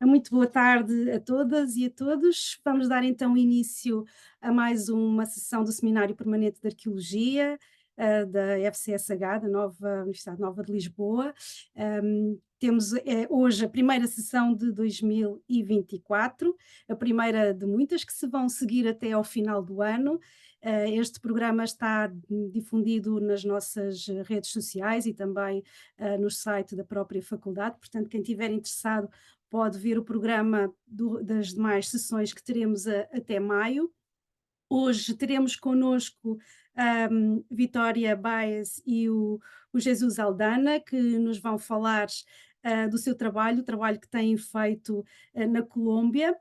Muito boa tarde a todas e a todos. Vamos dar então início a mais uma sessão do Seminário Permanente de Arqueologia, da FCSH, da Nova Universidade Nova de Lisboa. Temos hoje a primeira sessão de 2024, a primeira de muitas que se vão seguir até ao final do ano. Este programa está difundido nas nossas redes sociais e também no site da própria faculdade, portanto, quem estiver interessado pode ver o programa das demais sessões que teremos até maio. Hoje teremos connosco Vitória Baez e o Jesus Aldana, que nos vão falar do seu trabalho, o trabalho que têm feito na Colômbia.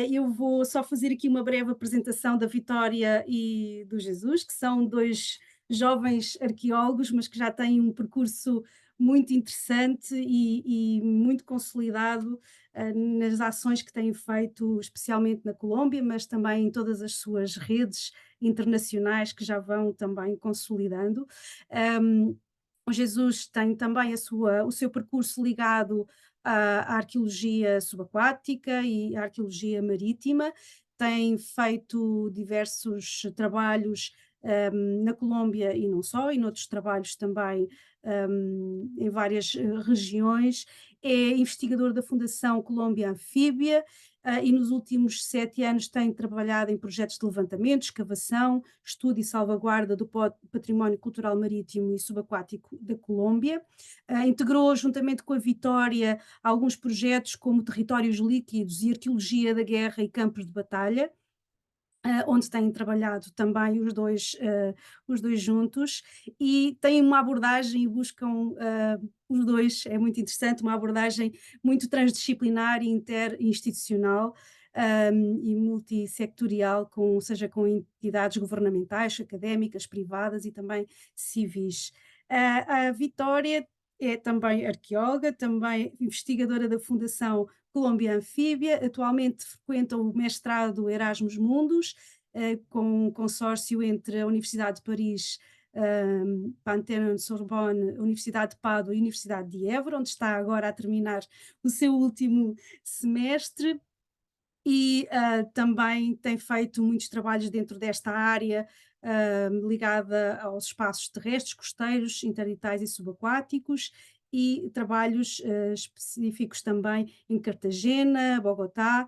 Eu vou só fazer aqui uma breve apresentação da Vitória e do Jesus, que são dois jovens arqueólogos, mas que já têm um percurso muito interessante e muito consolidado nas ações que têm feito, especialmente na Colômbia, mas também em todas as suas redes internacionais que já vão também consolidando. O Jesus tem também o seu percurso ligado à arqueologia subaquática e à arqueologia marítima, tem feito diversos trabalhos na Colômbia e não só, e noutros trabalhos também em várias regiões. É investigador da Fundação Colômbia Anfíbia e nos últimos 7 anos tem trabalhado em projetos de levantamento, escavação, estudo e salvaguarda do património cultural marítimo e subaquático da Colômbia. Integrou, juntamente com a Vitória, alguns projetos como territórios líquidos e arqueologia da guerra e campos de batalha, onde têm trabalhado também os dois juntos, e têm uma abordagem e buscam os dois, é muito interessante, uma abordagem muito transdisciplinar e interinstitucional e multissectorial, seja com entidades governamentais, académicas, privadas e também civis. A Vitória é também arqueóloga, também investigadora da Fundação Colômbia Anfíbia, atualmente frequenta o mestrado Erasmus Mundus, com um consórcio entre a Universidade de Paris, Panthéon-Sorbonne, Universidade de Pádua e Universidade de Évora, onde está agora a terminar o seu último semestre. E também tem feito muitos trabalhos dentro desta área ligada aos espaços terrestres, costeiros, interditais e subaquáticos, e trabalhos específicos também em Cartagena, Bogotá,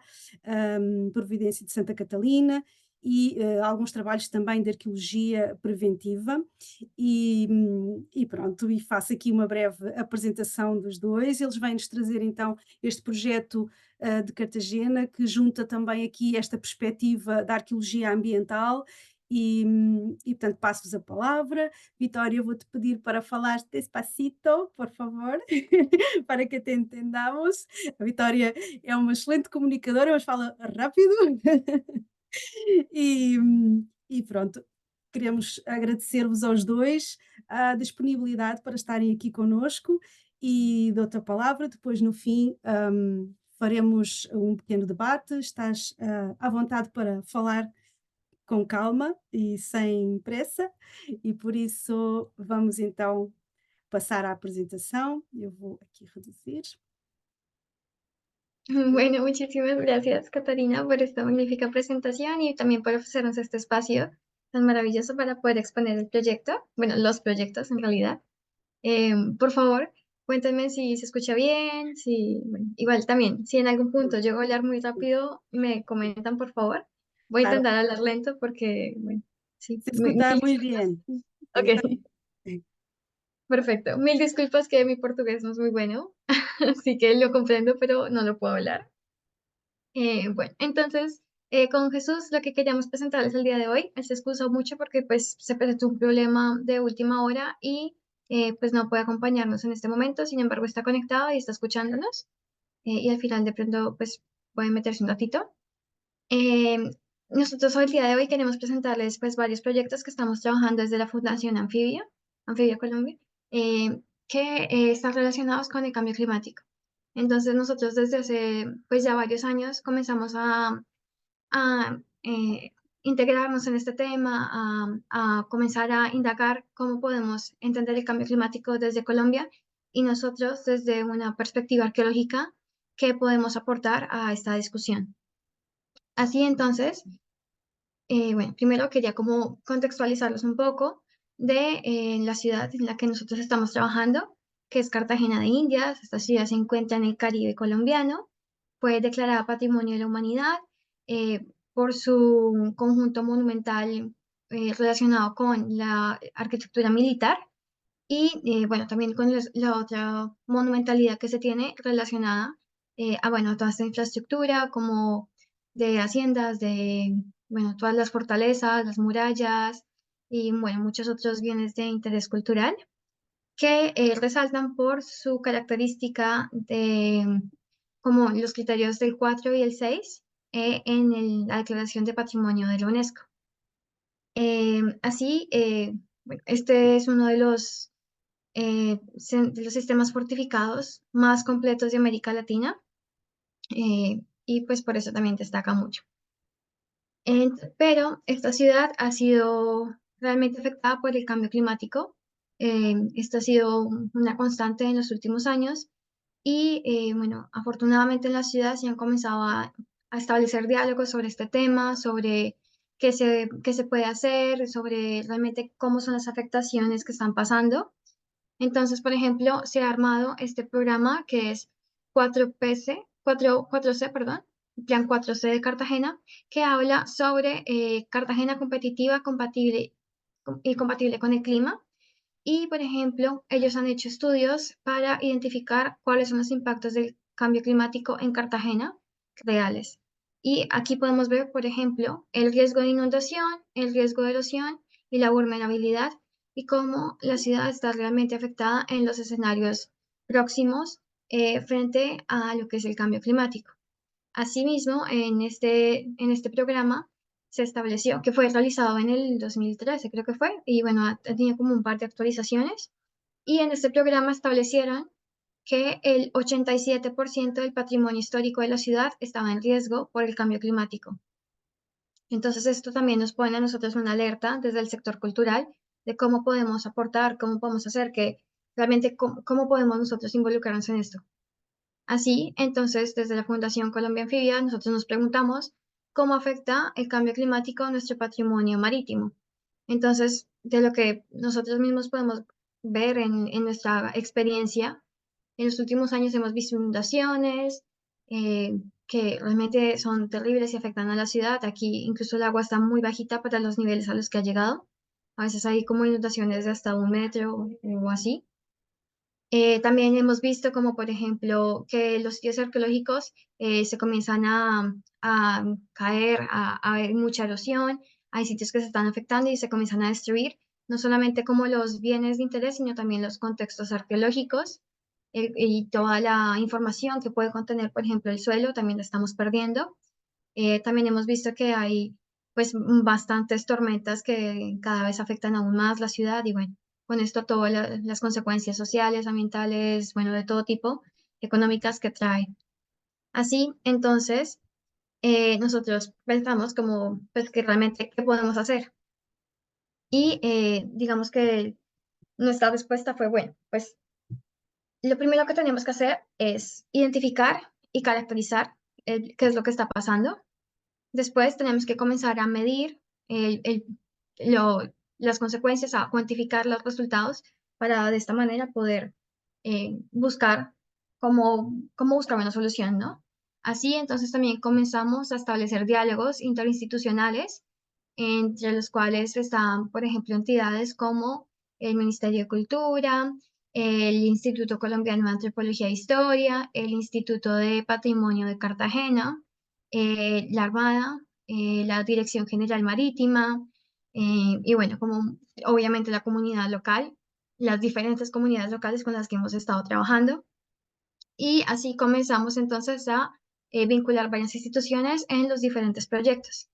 Providência de Santa Catalina, e alguns trabalhos também de arqueologia preventiva. E pronto, e faço aqui uma breve apresentação dos dois. Eles vêm-nos trazer então este projeto de Cartagena, que junta também aqui esta perspectiva da arqueologia ambiental. Portanto, passo-vos a palavra. Vitória, vou-te pedir para falar despacito, por favor, para que te entendamos. A Vitória é uma excelente comunicadora, mas fala rápido. E, e pronto, queremos agradecer-vos aos dois a disponibilidade para estarem aqui conosco, e dou-te a palavra, depois no fim faremos um pequeno debate. Estás à vontade para falar com calma e sem pressa, e por isso vamos então passar à apresentação. Eu vou aqui reduzir. Bueno, muchísimas gracias, Catarina, por esta magnífica presentación y también por ofrecernos este espacio tan maravilloso para poder exponer el proyecto, bueno, los proyectos en realidad. Por favor, cuéntenme si se escucha bien, si, bueno, igual también, si en algún punto llego a hablar muy rápido, me comentan, por favor. Voy a Claro, intentar hablar lento porque, bueno, sí, se escuta mil muy disculpas. bien. Ok, Eh, perfecto. Mil disculpas que mi portugués no es muy bueno, así que lo comprendo, pero no lo puedo hablar. Bueno, entonces, con Jesús lo que queríamos presentarles el día de hoy, él se excusó mucho porque pues se presentó un problema de última hora y pues no puede acompañarnos en este momento. Sin embargo, está conectado y está escuchándonos, y al final de pronto pues puede meterse un ratito. Eh, Nosotros hoy el día de hoy queremos presentarles pues varios proyectos que estamos trabajando desde la Fundación Anfibia, Anfibia Colombia, que están relacionados con el cambio climático. Entonces nosotros desde hace pues ya varios años comenzamos a integrarnos en este tema, a comenzar a indagar cómo podemos entender el cambio climático desde Colombia y nosotros desde una perspectiva arqueológica qué podemos aportar a esta discusión. Así entonces, bueno, primero quería como contextualizarlos un poco de la ciudad en la que nosotros estamos trabajando, que es Cartagena de Indias. Esta ciudad se encuentra en el Caribe colombiano. Fue declarada Patrimonio de la Humanidad por su conjunto monumental relacionado con la arquitectura militar y, bueno, también con la otra monumentalidad que se tiene relacionada bueno, a toda esta infraestructura como de haciendas, de, bueno, todas las fortalezas, las murallas y, bueno, muchos otros bienes de interés cultural que resaltan por su característica de, como los criterios del 4 y el 6 en la Declaración de Patrimonio de la UNESCO. Así, bueno, este es uno de los sistemas fortificados más completos de América Latina y pues por eso también destaca mucho. Pero esta ciudad ha sido realmente afectada por el cambio climático. Esto ha sido una constante en los últimos años y bueno, afortunadamente en la ciudad se han comenzado a establecer diálogos sobre este tema, sobre qué se puede hacer, sobre realmente cómo son las afectaciones que están pasando. Entonces, por ejemplo, se ha armado este programa que es 4C, perdón, Plan 4C de Cartagena, que habla sobre Cartagena competitiva, compatible y compatible con el clima. Y, por ejemplo, ellos han hecho estudios para identificar cuáles son los impactos del cambio climático en Cartagena reales. Y aquí podemos ver, por ejemplo, el riesgo de inundación, el riesgo de erosión y la vulnerabilidad y cómo la ciudad está realmente afectada en los escenarios próximos frente a lo que es el cambio climático. Asimismo, en este programa se estableció, que fue realizado en el 2013, creo que fue, y bueno, ha tenido como un par de actualizaciones, y en este programa establecieron que el 87% del patrimonio histórico de la ciudad estaba en riesgo por el cambio climático. Entonces, esto también nos pone a nosotros una alerta desde el sector cultural de cómo podemos aportar, cómo podemos hacer que realmente, cómo podemos nosotros involucrarnos en esto. Así, entonces, desde la Fundación Colombia Anfibia, nosotros nos preguntamos cómo afecta el cambio climático a nuestro patrimonio marítimo. Entonces, de lo que nosotros mismos podemos ver en nuestra experiencia, en los últimos años hemos visto inundaciones que realmente son terribles y afectan a la ciudad. Aquí incluso el agua está muy bajita para los niveles a los que ha llegado. A veces hay como inundaciones de hasta 1 metro o así. También hemos visto como, por ejemplo, que los sitios arqueológicos se comienzan a caer, a haber mucha erosión, hay sitios que se están afectando y se comienzan a destruir, no solamente como los bienes de interés, sino también los contextos arqueológicos y toda la información que puede contener, por ejemplo, el suelo, también la estamos perdiendo. También hemos visto que hay pues bastantes tormentas que cada vez afectan aún más la ciudad y bueno, con esto todas las consecuencias sociales, ambientales, bueno, de todo tipo, económicas que trae. Así, entonces, nosotros pensamos como, pues, que realmente, ¿qué podemos hacer? Y digamos que nuestra respuesta fue, bueno, pues lo primero que tenemos que hacer es identificar y caracterizar qué es lo que está pasando. Después tenemos que comenzar a medir el- el- las consecuencias, a cuantificar los resultados para de esta manera poder buscar cómo buscar una solución, ¿no? Así entonces también comenzamos a establecer diálogos interinstitucionales entre los cuales están, por ejemplo, entidades como el Ministerio de Cultura, el Instituto Colombiano de Antropología e Historia, el Instituto de Patrimonio de Cartagena, la Armada, la Dirección General Marítima, y bueno, como obviamente la comunidad local, las diferentes comunidades locales con las que hemos estado trabajando. Y así comenzamos entonces a vincular varias instituciones en los diferentes proyectos.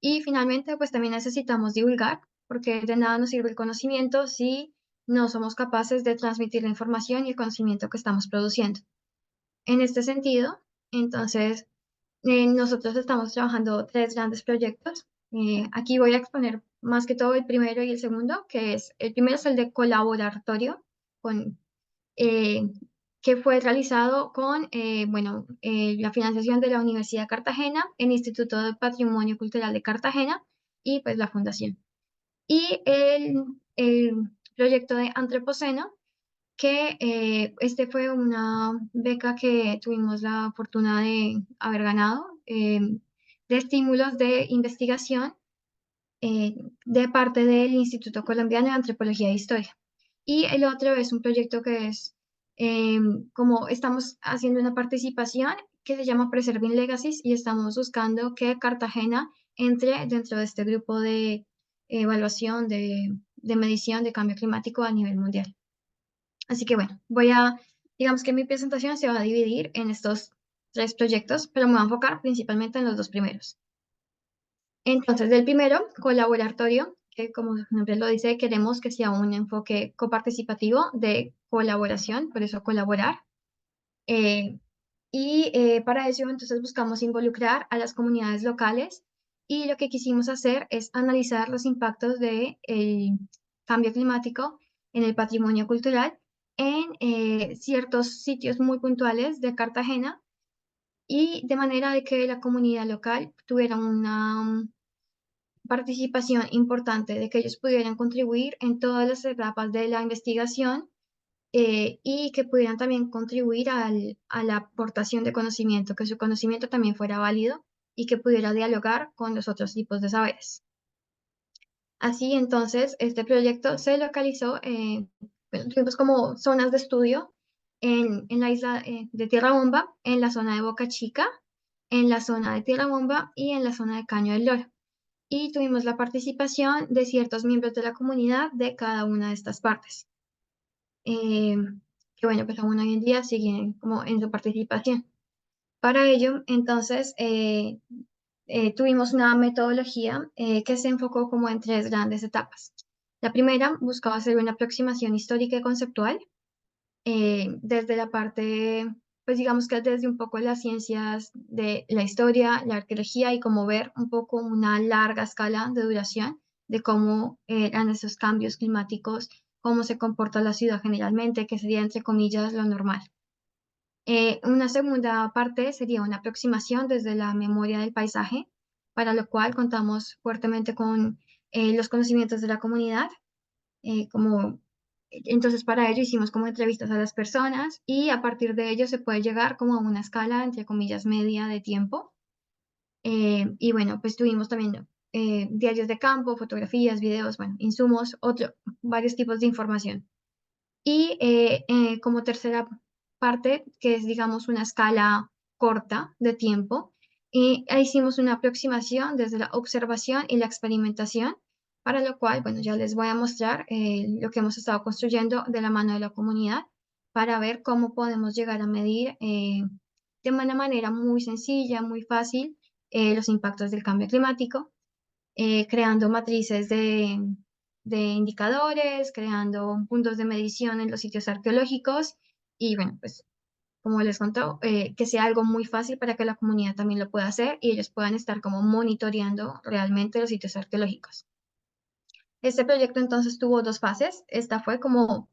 Y finalmente, pues también necesitamos divulgar, porque de nada nos sirve el conocimiento si no somos capaces de transmitir la información y el conocimiento que estamos produciendo. En este sentido, entonces, nosotros estamos trabajando tres grandes proyectos. Aquí voy a exponer más que todo el primero y el segundo, el primero es el de colaboratorio, con, eh, que fue realizado con, la financiación de la Universidad de Cartagena, el Instituto de Patrimonio Cultural de Cartagena y pues la Fundación. Y el proyecto de Antropoceno, que este fue una beca que tuvimos la fortuna de haber ganado, de estímulos de investigación eh, de parte del Instituto Colombiano de Antropología e Historia. Y el otro es un proyecto que es como estamos haciendo una participación que se llama Preserving Legacies y estamos buscando que Cartagena entre dentro de este grupo de evaluación de medición de cambio climático a nivel mundial. Así que bueno, digamos que mi presentación se va a dividir en estos tres proyectos, pero me voy a enfocar principalmente en los dos primeros. Entonces, del primero, colaboratorio, que como su nombre lo dice, queremos que sea un enfoque coparticipativo de colaboración, por eso colaborar. Eh, para eso, entonces, buscamos involucrar a las comunidades locales y lo que quisimos hacer es analizar los impactos del cambio climático en el patrimonio cultural en ciertos sitios muy puntuales de Cartagena y de manera de que la comunidad local tuviera una participación importante, de que ellos pudieran contribuir en todas las etapas de la investigación y que pudieran también contribuir a la aportación de conocimiento, que su conocimiento también fuera válido y que pudiera dialogar con los otros tipos de saberes. Así entonces, este proyecto se localizó, tuvimos como zonas de estudio en la isla de Tierra Bomba, en la zona de Boca Chica, en la zona de Tierra Bomba y en la zona de Caño del Loro. Y tuvimos la participación de ciertos miembros de la comunidad de cada una de estas partes. Eh, que bueno, pues aún hoy en día siguen como en su participación. Para ello, entonces, tuvimos una metodología que se enfocó como en tres grandes etapas. La primera buscaba hacer una aproximación histórica y conceptual desde la parte, pues digamos que desde un poco las ciencias de la historia, la arqueología y como ver un poco una larga escala de duración de cómo eran esos cambios climáticos, cómo se comporta la ciudad generalmente, que sería entre comillas lo normal. Una segunda parte sería una aproximación desde la memoria del paisaje, para lo cual contamos fuertemente con los conocimientos de la comunidad, como entonces para ello hicimos como entrevistas a las personas y a partir de ello se puede llegar como a una escala, entre comillas, media de tiempo. Y bueno, pues tuvimos también diarios de campo, fotografías, videos, bueno, insumos, varios tipos de información. Y como tercera parte, que es, digamos, una escala corta de tiempo, hicimos una aproximación desde la observación y la experimentación, para lo cual, bueno, ya les voy a mostrar lo que hemos estado construyendo de la mano de la comunidad para ver cómo podemos llegar a medir de una manera muy sencilla, muy fácil, los impactos del cambio climático creando matrices de indicadores, creando puntos de medición en los sitios arqueológicos y bueno, pues como les contó, que sea algo muy fácil para que la comunidad también lo pueda hacer y ellos puedan estar como monitoreando realmente los sitios arqueológicos. Este proyecto entonces tuvo dos fases. Esta fue como,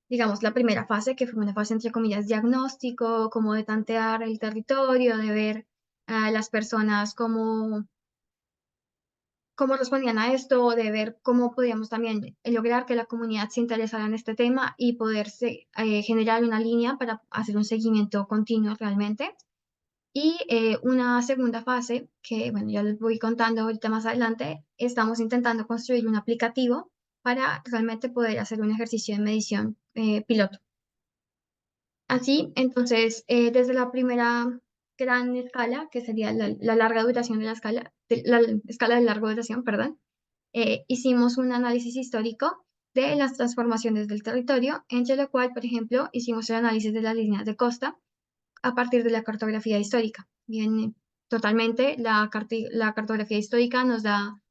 digamos, la primera fase, que fue una fase entre comillas diagnóstico, como de tantear el territorio, de ver a las personas cómo respondían a esto, de ver cómo podíamos también lograr que la comunidad se interesara en este tema y poderse generar una línea para hacer un seguimiento continuo realmente. Y una segunda fase, que bueno, ya les voy contando ahorita más adelante, estamos intentando construir un aplicativo para realmente poder hacer un ejercicio de medición piloto. Así, entonces, desde la primera gran escala, que sería la larga duración de la escala de larga duración, perdón, hicimos un análisis histórico de las transformaciones del territorio, entre lo cual, por ejemplo, hicimos el análisis de las líneas de costa a partir de la cartografía histórica. Bien, totalmente, la cartografía histórica nos da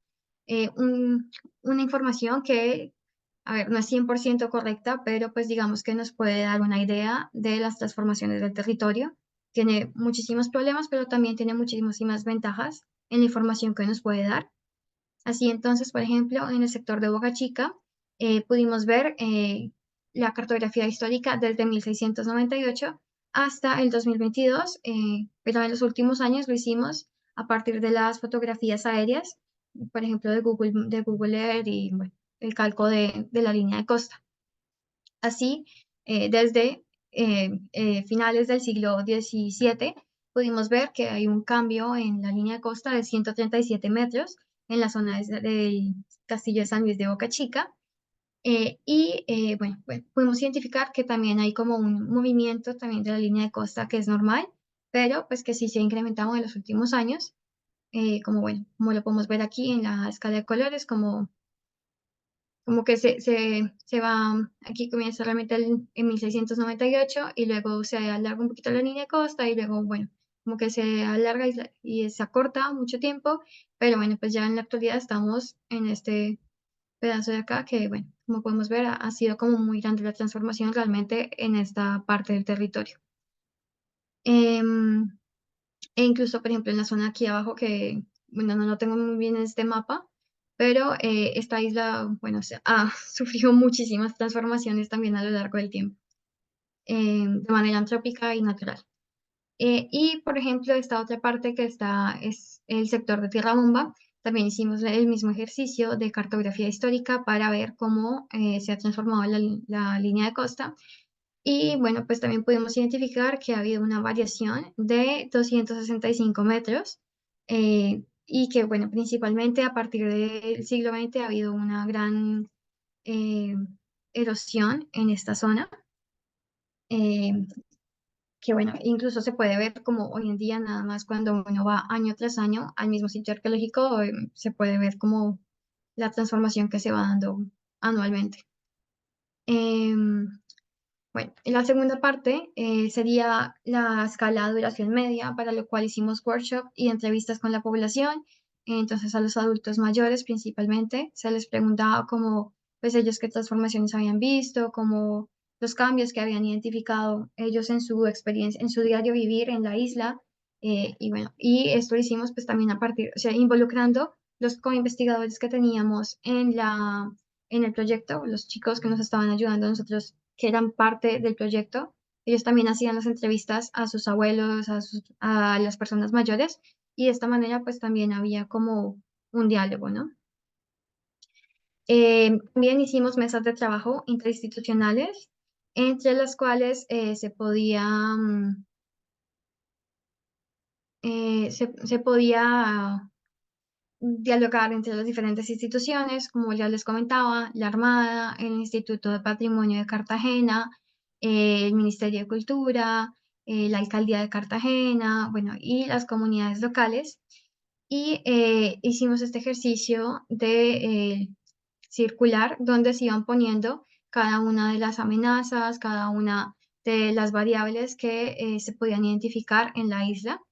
una información que, a ver, no es 100% correcta, pero pues digamos que nos puede dar una idea de las transformaciones del territorio. Tiene muchísimos problemas, pero también tiene muchísimas ventajas en la información que nos puede dar. Así entonces, por ejemplo, en el sector de Boca Chica, pudimos ver la cartografía histórica desde 1698 hasta el 2022, pero en los últimos años lo hicimos a partir de las fotografías aéreas, por ejemplo, de Google Earth y bueno, el calco de la línea de costa. Así, desde finales del siglo XVII, pudimos ver que hay un cambio en la línea de costa de 137 metros en la zona del Castillo de San Luis de Boca Chica. Bueno, pudimos identificar que también hay como un movimiento también de la línea de costa que es normal, pero pues que sí se ha incrementado en los últimos años, como bueno, como lo podemos ver aquí en la escala de colores, como que se va, aquí comienza realmente en 1698 y luego se alarga un poquito la línea de costa y luego, bueno, como que se alarga y se acorta mucho tiempo, pero bueno, pues ya en la actualidad estamos en este pedazo de acá que, bueno, como podemos ver, ha sido como muy grande la transformación realmente en esta parte del territorio. Em, E incluso, por ejemplo, en la zona aquí abajo, que, bueno, no lo tengo muy bien en este mapa, pero esta isla, bueno, ha sufrido muchísimas transformaciones también a lo largo del tiempo, de manera antrópica y natural. Y, por ejemplo, esta otra parte que está es el sector de Tierra Bomba. También hicimos el mismo ejercicio de cartografía histórica para ver cómo se ha transformado la línea de costa y bueno, pues también pudimos identificar que ha habido una variación de 265 metros y que, bueno, principalmente a partir del siglo XX ha habido una gran eh, erosión en esta zona, eh, que, bueno, incluso se puede ver como hoy en día, nada más cuando uno va año tras año al mismo sitio arqueológico, se puede ver como la transformación que se va dando anualmente. Em, Bueno, y la segunda parte sería la escala de duración media, para lo cual hicimos workshop y entrevistas con la población. Entonces a los adultos mayores principalmente se les preguntaba cómo, pues ellos qué transformaciones habían visto, cómo los cambios que habían identificado ellos en su experiencia, en su diario vivir en la isla. Y bueno, y esto lo hicimos pues también a partir, o sea, involucrando los co-investigadores que teníamos en el proyecto, los chicos que nos estaban ayudando a nosotros que eran parte del proyecto. Ellos también hacían las entrevistas a sus abuelos, a las personas mayores, y de esta manera pues también había como un diálogo, ¿no? También hicimos mesas de trabajo interinstitucionales, entre las cuales se podía dialogar entre las diferentes instituciones, como ya les comentaba, la Armada, el Instituto de Patrimonio de Cartagena, el Ministerio de Cultura, la Alcaldía de Cartagena, bueno, y las comunidades locales. Y hicimos este ejercicio de circular, donde se iban poniendo cada una de las amenazas, cada una de las variables que se podían identificar en la isla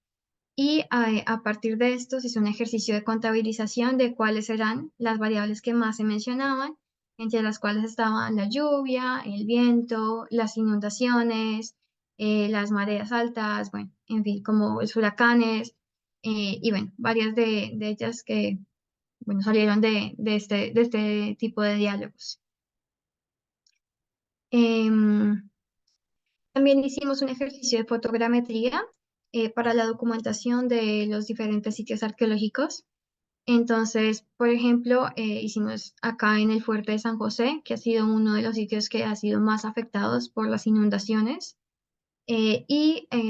y a partir de esto se hizo un ejercicio de contabilización de cuáles eran las variables que más se mencionaban, entre las cuales estaban la lluvia, el viento, las inundaciones, las mareas altas, bueno, en fin, como los huracanes, y bueno, varias de ellas que, bueno, salieron de este tipo de diálogos. Em, También hicimos un ejercicio de fotogrametría para la documentación de los diferentes sitios arqueológicos. Entonces, por ejemplo, hicimos acá en el Fuerte de San José, que ha sido uno de los sitios que ha sido más afectados por las inundaciones.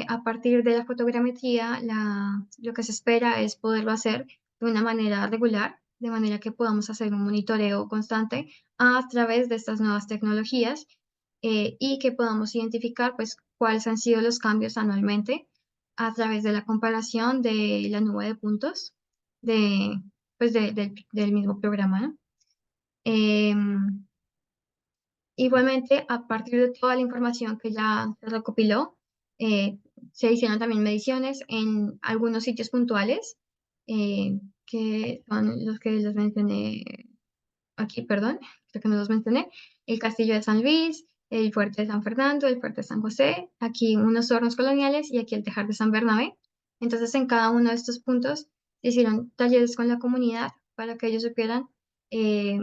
A partir de la fotogrametría, lo que se espera es poderlo hacer de una manera regular, de manera que podamos hacer un monitoreo constante a través de estas nuevas tecnologías y que podamos identificar pues, cuáles han sido los cambios anualmente a través de la comparación de la nube de puntos de, pues, del mismo programa, ¿no? Em, Igualmente, a partir de toda la información que ya se recopiló, eh, se hicieron también mediciones en algunos sitios puntuales, que son los que les mencioné aquí, perdón, creo que no los mencioné, el Castillo de San Luis, el Fuerte de San Fernando, el Fuerte de San José, aquí unos hornos coloniales y aquí el Tejar de San Bernabé. Entonces, en cada uno de estos puntos se hicieron talleres con la comunidad para que ellos supieran eh,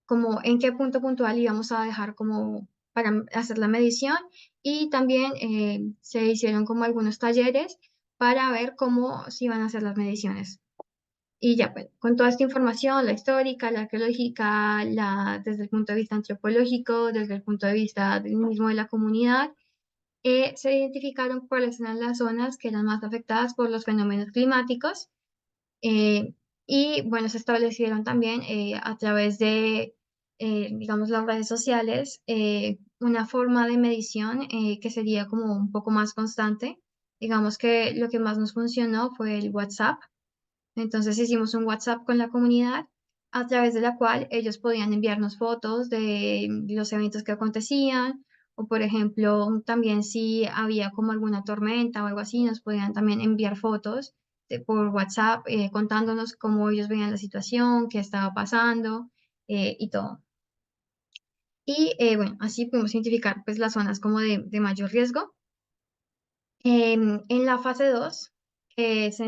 como en qué punto puntual íbamos a dejar como para hacer la medición y también se hicieron como algunos talleres para ver cómo se iban a hacer las mediciones. Y ya, pues, con toda esta información, la histórica, la arqueológica, desde el punto de vista antropológico, desde el punto de vista mismo de la comunidad, se identificaron cuáles eran las zonas que eran más afectadas por los fenómenos climáticos. eh, y bueno, se establecieron también a través de, digamos, las redes sociales, una forma de medición que sería como un poco más constante. Digamos que lo que más nos funcionó fue el WhatsApp. Entonces hicimos un WhatsApp con la comunidad a través de la cual ellos podían enviarnos fotos de los eventos que acontecían o por ejemplo también si había como alguna tormenta o algo así, nos podían también enviar fotos por WhatsApp contándonos cómo ellos veían la situación, qué estaba pasando y todo. Y bueno, así pudimos identificar pues las zonas como de mayor riesgo. En la fase 2 que es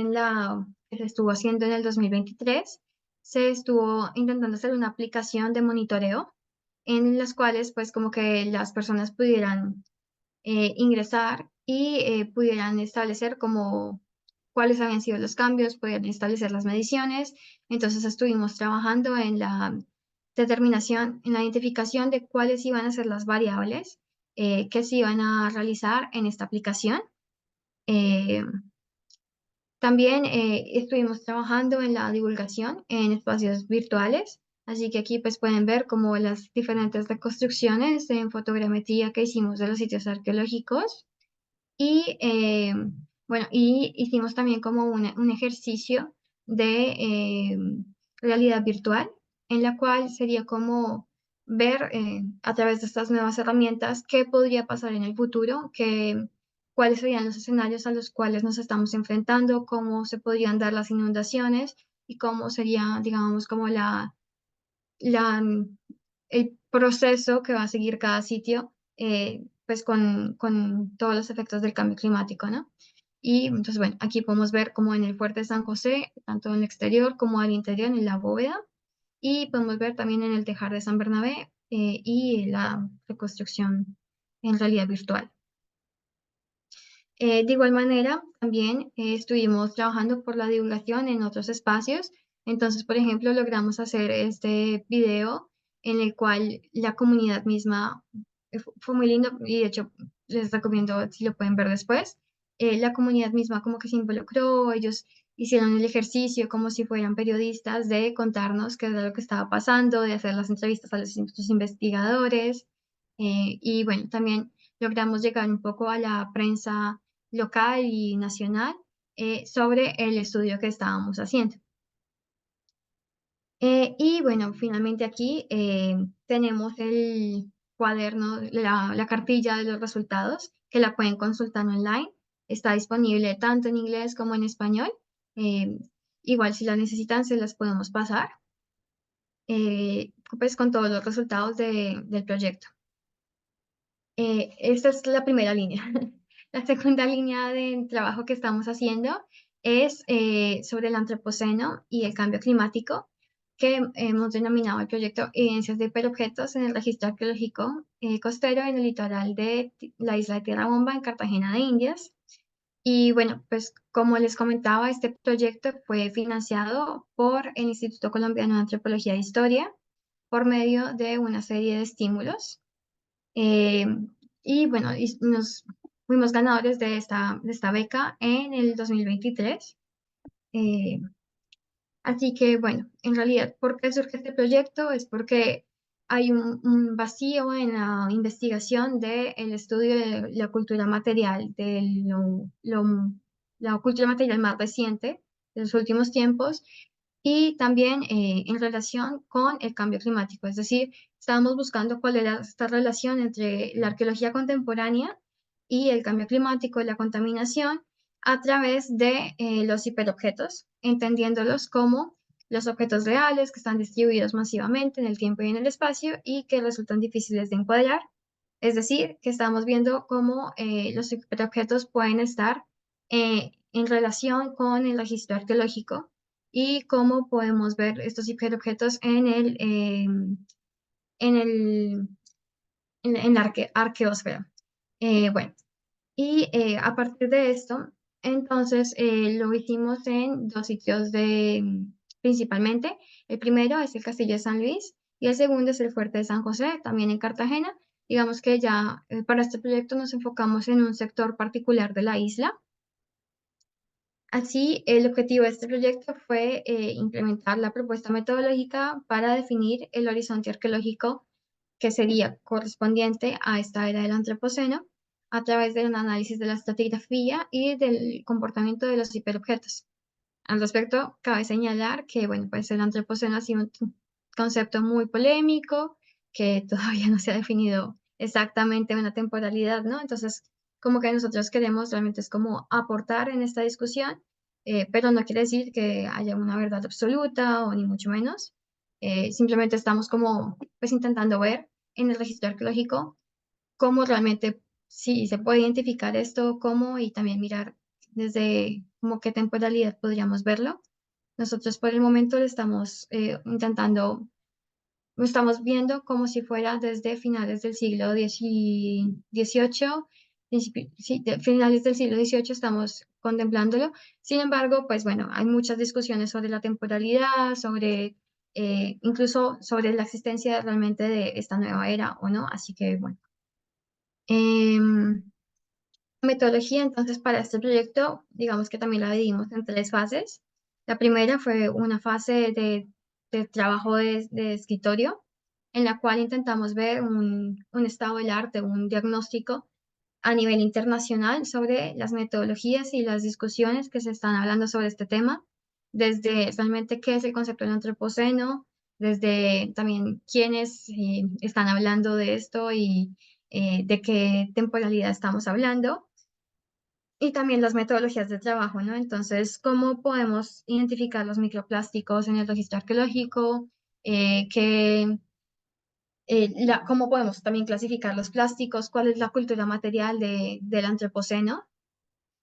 que se estuvo haciendo en el 2023, se estuvo intentando hacer una aplicación de monitoreo en las cuales pues como que las personas pudieran ingresar y pudieran establecer como cuáles habían sido los cambios, pudieran establecer las mediciones. Entonces estuvimos trabajando en la determinación, en la identificación de cuáles iban a ser las variables que se iban a realizar en esta aplicación. Eh, También estuvimos trabajando en la divulgación en espacios virtuales, así que aquí pues pueden ver como las diferentes reconstrucciones en fotogrametría que hicimos de los sitios arqueológicos y bueno, y hicimos también como un ejercicio de realidad virtual, en la cual sería como ver a través de estas nuevas herramientas qué podría pasar en el futuro, cuáles serían los escenarios a los cuales nos estamos enfrentando, cómo se podrían dar las inundaciones y cómo sería, digamos, como la, el proceso que va a seguir cada sitio, pues con todos los efectos del cambio climático, ¿no? Y entonces, bueno, aquí podemos ver como en el Fuerte San José, tanto en el exterior como al interior, en la bóveda, y podemos ver también en el Tejar de San Bernabé y la reconstrucción en realidad virtual. De igual manera, también estuvimos trabajando por la divulgación en otros espacios. Entonces, por ejemplo, logramos hacer este video en el cual la comunidad misma, fue muy lindo y de hecho les recomiendo si lo pueden ver después. La comunidad misma como que se involucró, ellos hicieron el ejercicio como si fueran periodistas de contarnos qué era lo que estaba pasando, de hacer las entrevistas a los investigadores. Y bueno, también logramos llegar un poco a la prensa local y nacional sobre el estudio que estábamos haciendo. Y bueno, finalmente aquí tenemos el cuaderno, la cartilla de los resultados, que la pueden consultar online. Está disponible tanto en inglés como en español. Eh, Igual si la necesitan, se las podemos pasar, pues con todos los resultados del proyecto. Esta es la primera línea. La segunda línea de trabajo que estamos haciendo es sobre el antropoceno y el cambio climático, que hemos denominado el proyecto Evidencias de Hiperobjetos en el Registro Arqueológico Costero en el litoral de la isla de Tierra Bomba en Cartagena de Indias. Y bueno, pues como les comentaba, este proyecto fue financiado por el Instituto Colombiano de Antropología e Historia por medio de una serie de estímulos. Eh, y bueno, nos fuimos ganadores de esta beca en el 2023. Eh, Así que bueno, en realidad, ¿por qué surge este proyecto? Es porque hay un vacío en la investigación del estudio de la cultura material, la cultura material más reciente de los últimos tiempos y también en relación con el cambio climático. Es decir, estábamos buscando cuál era esta relación entre la arqueología contemporánea y el cambio climático y la contaminación a través de los hiperobjetos, entendiéndolos como los objetos reales que están distribuidos masivamente en el tiempo y en el espacio y que resultan difíciles de encuadrar. Es decir, que estamos viendo cómo los hiperobjetos pueden estar en relación con el registro arqueológico y cómo podemos ver estos hiperobjetos en el en la arqueosfera. Bueno, y a partir de esto, entonces lo hicimos en dos sitios principalmente. El primero es el Castillo de San Luis y el segundo es el Fuerte de San José, también en Cartagena. Digamos que ya para este proyecto nos enfocamos en un sector particular de la isla. Así, el objetivo de este proyecto fue implementar la propuesta metodológica para definir el horizonte arqueológico que sería correspondiente a esta era del Antropoceno a través de un análisis de la estratigrafía y del comportamiento de los hiperobjetos. Al respecto, cabe señalar que, bueno, pues el Antropoceno ha sido un concepto muy polémico, que todavía no se ha definido exactamente una temporalidad, ¿no? Entonces, como que nosotros queremos realmente es como aportar en esta discusión, pero no quiere decir que haya una verdad absoluta o ni mucho menos. Simplemente estamos como, pues intentando ver en el registro arqueológico cómo realmente sí se puede identificar esto, cómo y también mirar desde como qué temporalidad podríamos verlo. Nosotros por el momento lo estamos lo estamos viendo como si fuera desde finales del siglo XVIII, sí, de finales del siglo XVIII estamos contemplándolo. Sin embargo, pues bueno, hay muchas discusiones sobre la temporalidad, sobre incluso sobre la existencia realmente de esta nueva era o no. Así que bueno. Em, Metodología, entonces, para este proyecto, digamos que también la dividimos en tres fases. La primera fue una fase de trabajo de escritorio, en la cual intentamos ver un estado del arte, un diagnóstico a nivel internacional sobre las metodologías y las discusiones que se están hablando sobre este tema, desde realmente qué es el concepto del antropoceno, desde también quiénes están hablando de esto y de qué temporalidad estamos hablando, y también las metodologías de trabajo, ¿no? Entonces, ¿cómo podemos identificar los microplásticos en el registro arqueológico? Eh, ¿qué, cómo podemos también clasificar los plásticos? ¿Cuál es la cultura material del antropoceno?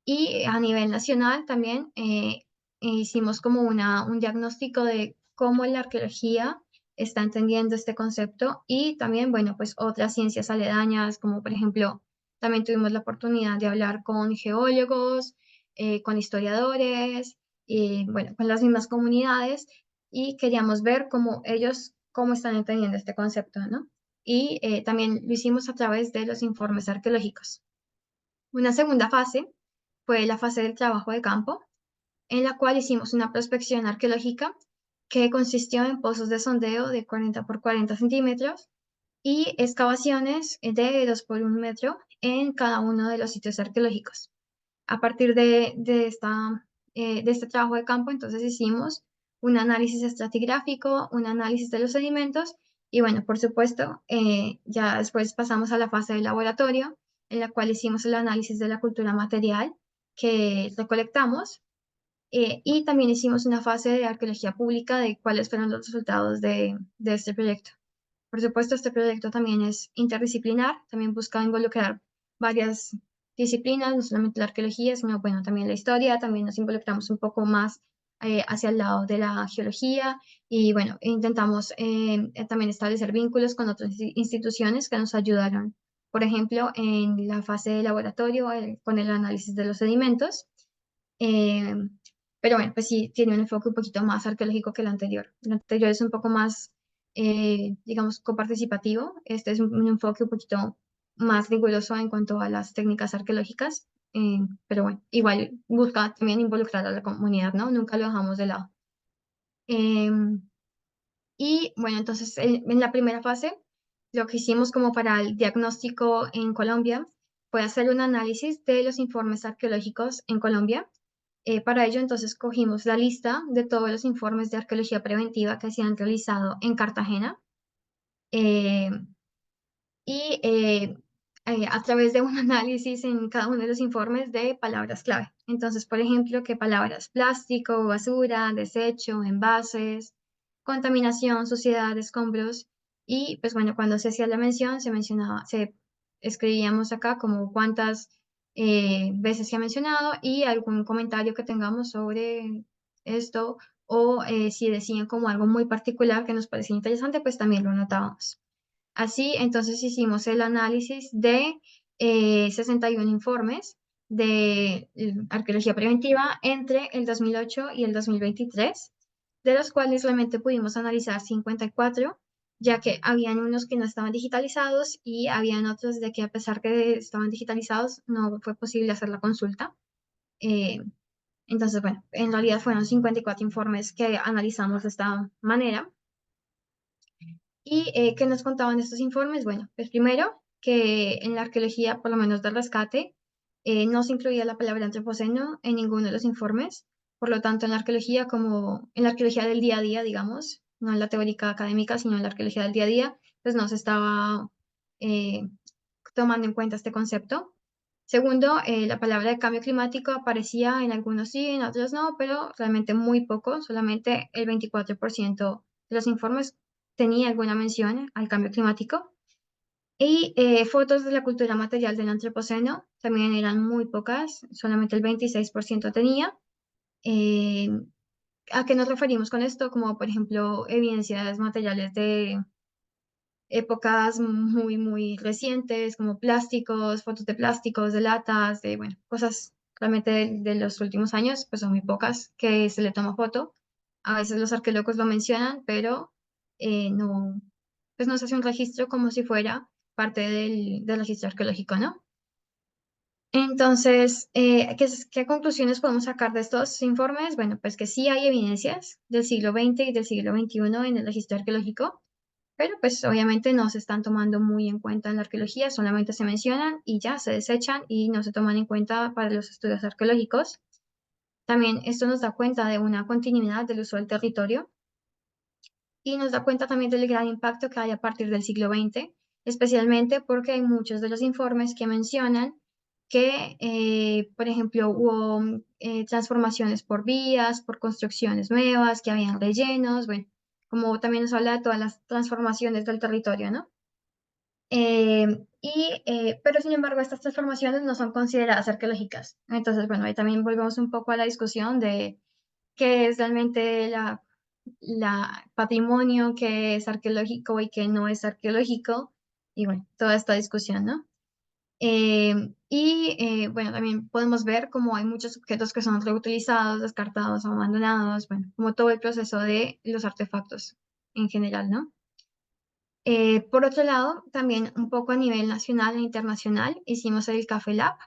Y a nivel nacional también hicimos como un diagnóstico de cómo la arqueología está entendiendo este concepto y también, bueno, pues otras ciencias aledañas, como por ejemplo, también tuvimos la oportunidad de hablar con geólogos, con historiadores, y bueno, con las mismas comunidades y queríamos ver cómo ellos, cómo están entendiendo este concepto, ¿no? Y también lo hicimos a través de los informes arqueológicos. Una segunda fase fue la fase del trabajo de campo, en la cual hicimos una prospección arqueológica que consistió en pozos de sondeo de 40 por 40 centímetros y excavaciones de 2 por 1 metro en cada uno de los sitios arqueológicos. A partir de este trabajo de campo, entonces hicimos un análisis estratigráfico, un análisis de los sedimentos y bueno, por supuesto, ya después pasamos a la fase de laboratorio, en la cual hicimos el análisis de la cultura material que recolectamos y también hicimos una fase de arqueología pública de cuáles fueron los resultados de este proyecto. Por supuesto, este proyecto también es interdisciplinar, también busca involucrar varias disciplinas, no solamente la arqueología, sino bueno, también la historia, también nos involucramos un poco más hacia el lado de la geología y bueno, intentamos también establecer vínculos con otras instituciones que nos ayudaron, por ejemplo, en la fase de laboratorio con el análisis de los sedimentos. Eh, pero bueno, pues sí, tiene un enfoque un poquito más arqueológico que el anterior. El anterior es un poco más, digamos, coparticipativo. Este es un enfoque un poquito más riguroso en cuanto a las técnicas arqueológicas. Pero bueno, igual busca también involucrar a la comunidad, ¿no? Nunca lo dejamos de lado. Y bueno, entonces en la primera fase, lo que hicimos como para el diagnóstico en Colombia fue hacer un análisis de los informes arqueológicos en Colombia. Para ello, entonces, cogimos la lista de todos los informes de arqueología preventiva que se han realizado en Cartagena eh, y a través de un análisis en cada uno de los informes de palabras clave. Entonces, por ejemplo, qué palabras: plástico, basura, desecho, envases, contaminación, suciedad, escombros. Y pues bueno, cuando se hacía la mención, escribíamos acá como cuántas veces se ha mencionado y algún comentario que tengamos sobre esto o si decían como algo muy particular que nos parecía interesante, pues también lo anotábamos. Así, entonces hicimos el análisis de 61 informes de arqueología preventiva entre el 2008 y el 2023, de los cuales solamente pudimos analizar 54, ya que habían unos que no estaban digitalizados y habían otros de que a pesar que estaban digitalizados no fue posible hacer la consulta. Eh, entonces, bueno, en realidad fueron 54 informes que analizamos de esta manera. ¿Y qué nos contaban estos informes? Bueno, pues primero que en la arqueología, por lo menos de rescate, no se incluía la palabra antropoceno en ninguno de los informes. Por lo tanto, en la arqueología, como en la arqueología del día a día, digamos, no en la teórica académica, sino en la arqueología del día a día, pues no se estaba eh, tomando en cuenta este concepto. Segundo, la palabra de cambio climático aparecía en algunos sí, en otros no, pero realmente muy poco, solamente el 24% de los informes tenía alguna mención al cambio climático. Y fotos de la cultura material del antropoceno también eran muy pocas, solamente el 26% tenía. Eh, ¿A qué nos referimos con esto? Como por ejemplo evidencias materiales de épocas muy, muy recientes, como plásticos, fotos de plásticos, de latas, de, bueno, cosas realmente de los últimos años, pues son muy pocas que se le toma foto. A veces los arqueólogos lo mencionan, pero no, pues no se hace un registro como si fuera parte del registro arqueológico, ¿no? Entonces, ¿qué conclusiones podemos sacar de estos informes? Bueno, pues que sí hay evidencias del siglo XX y del siglo XXI en el registro arqueológico, pero pues obviamente no se están tomando muy en cuenta en la arqueología, solamente se mencionan y ya se desechan y no se toman en cuenta para los estudios arqueológicos. También esto nos da cuenta de una continuidad del uso del territorio y nos da cuenta también del gran impacto que hay a partir del siglo XX, especialmente porque hay muchos de los informes que mencionan que, por ejemplo, hubo transformaciones por vías, por construcciones nuevas, que habían rellenos, bueno, como también nos habla de todas las transformaciones del territorio, ¿no? Pero sin embargo, estas transformaciones no son consideradas arqueológicas. Entonces, bueno, ahí también volvemos un poco a la discusión de qué es realmente la patrimonio, qué es arqueológico y qué no es arqueológico. Y bueno, toda esta discusión, ¿no? Bueno, también podemos ver cómo hay muchos objetos que son reutilizados, descartados, abandonados, bueno, como todo el proceso de los artefactos en general, ¿no? Por otro lado, también un poco a nivel nacional e internacional, hicimos el Café Lab,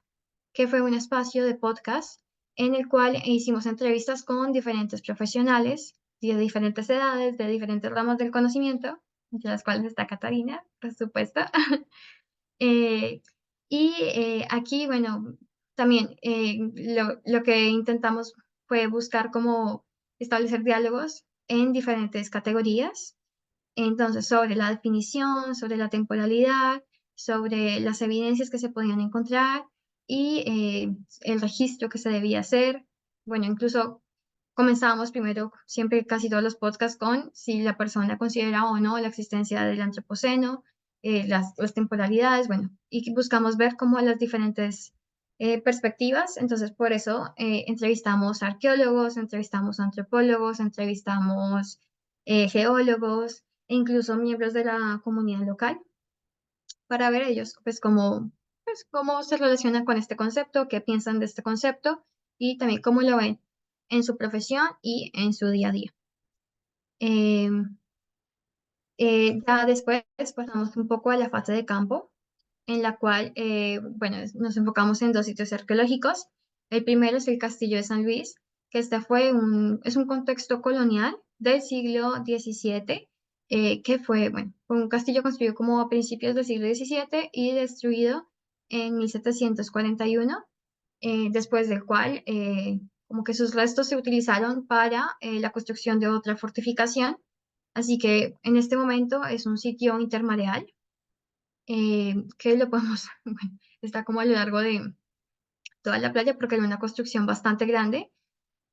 que fue un espacio de podcast en el cual hicimos entrevistas con diferentes profesionales de diferentes edades, de diferentes ramas del conocimiento, entre las cuales está Catarina, por supuesto. Eh, Aquí, bueno, también lo que intentamos fue buscar cómo establecer diálogos en diferentes categorías, entonces, sobre la definición, sobre la temporalidad, sobre las evidencias que se podían encontrar y el registro que se debía hacer. Bueno, incluso comenzábamos primero, siempre casi todos los podcasts, con si la persona considera o no la existencia del antropoceno, las temporalidades, bueno, y buscamos ver cómo las diferentes perspectivas. Entonces, por eso entrevistamos a arqueólogos, entrevistamos a antropólogos, entrevistamos geólogos e incluso miembros de la comunidad local para ver ellos, pues, cómo se relacionan con este concepto, qué piensan de este concepto y también cómo lo ven en su profesión y en su día a día. Eh, ya después pasamos un poco a la fase de campo, en la cual, bueno, nos enfocamos en dos sitios arqueológicos. El primero es el Castillo de San Luis, que es un contexto colonial del siglo XVII, que fue, bueno, fue un castillo construido como a principios del siglo XVII y destruido en 1741, después del cual, como que sus restos se utilizaron para la construcción de otra fortificación. Así que en este momento es un sitio intermareal que lo podemos, bueno, está como a lo largo de toda la playa porque era una construcción bastante grande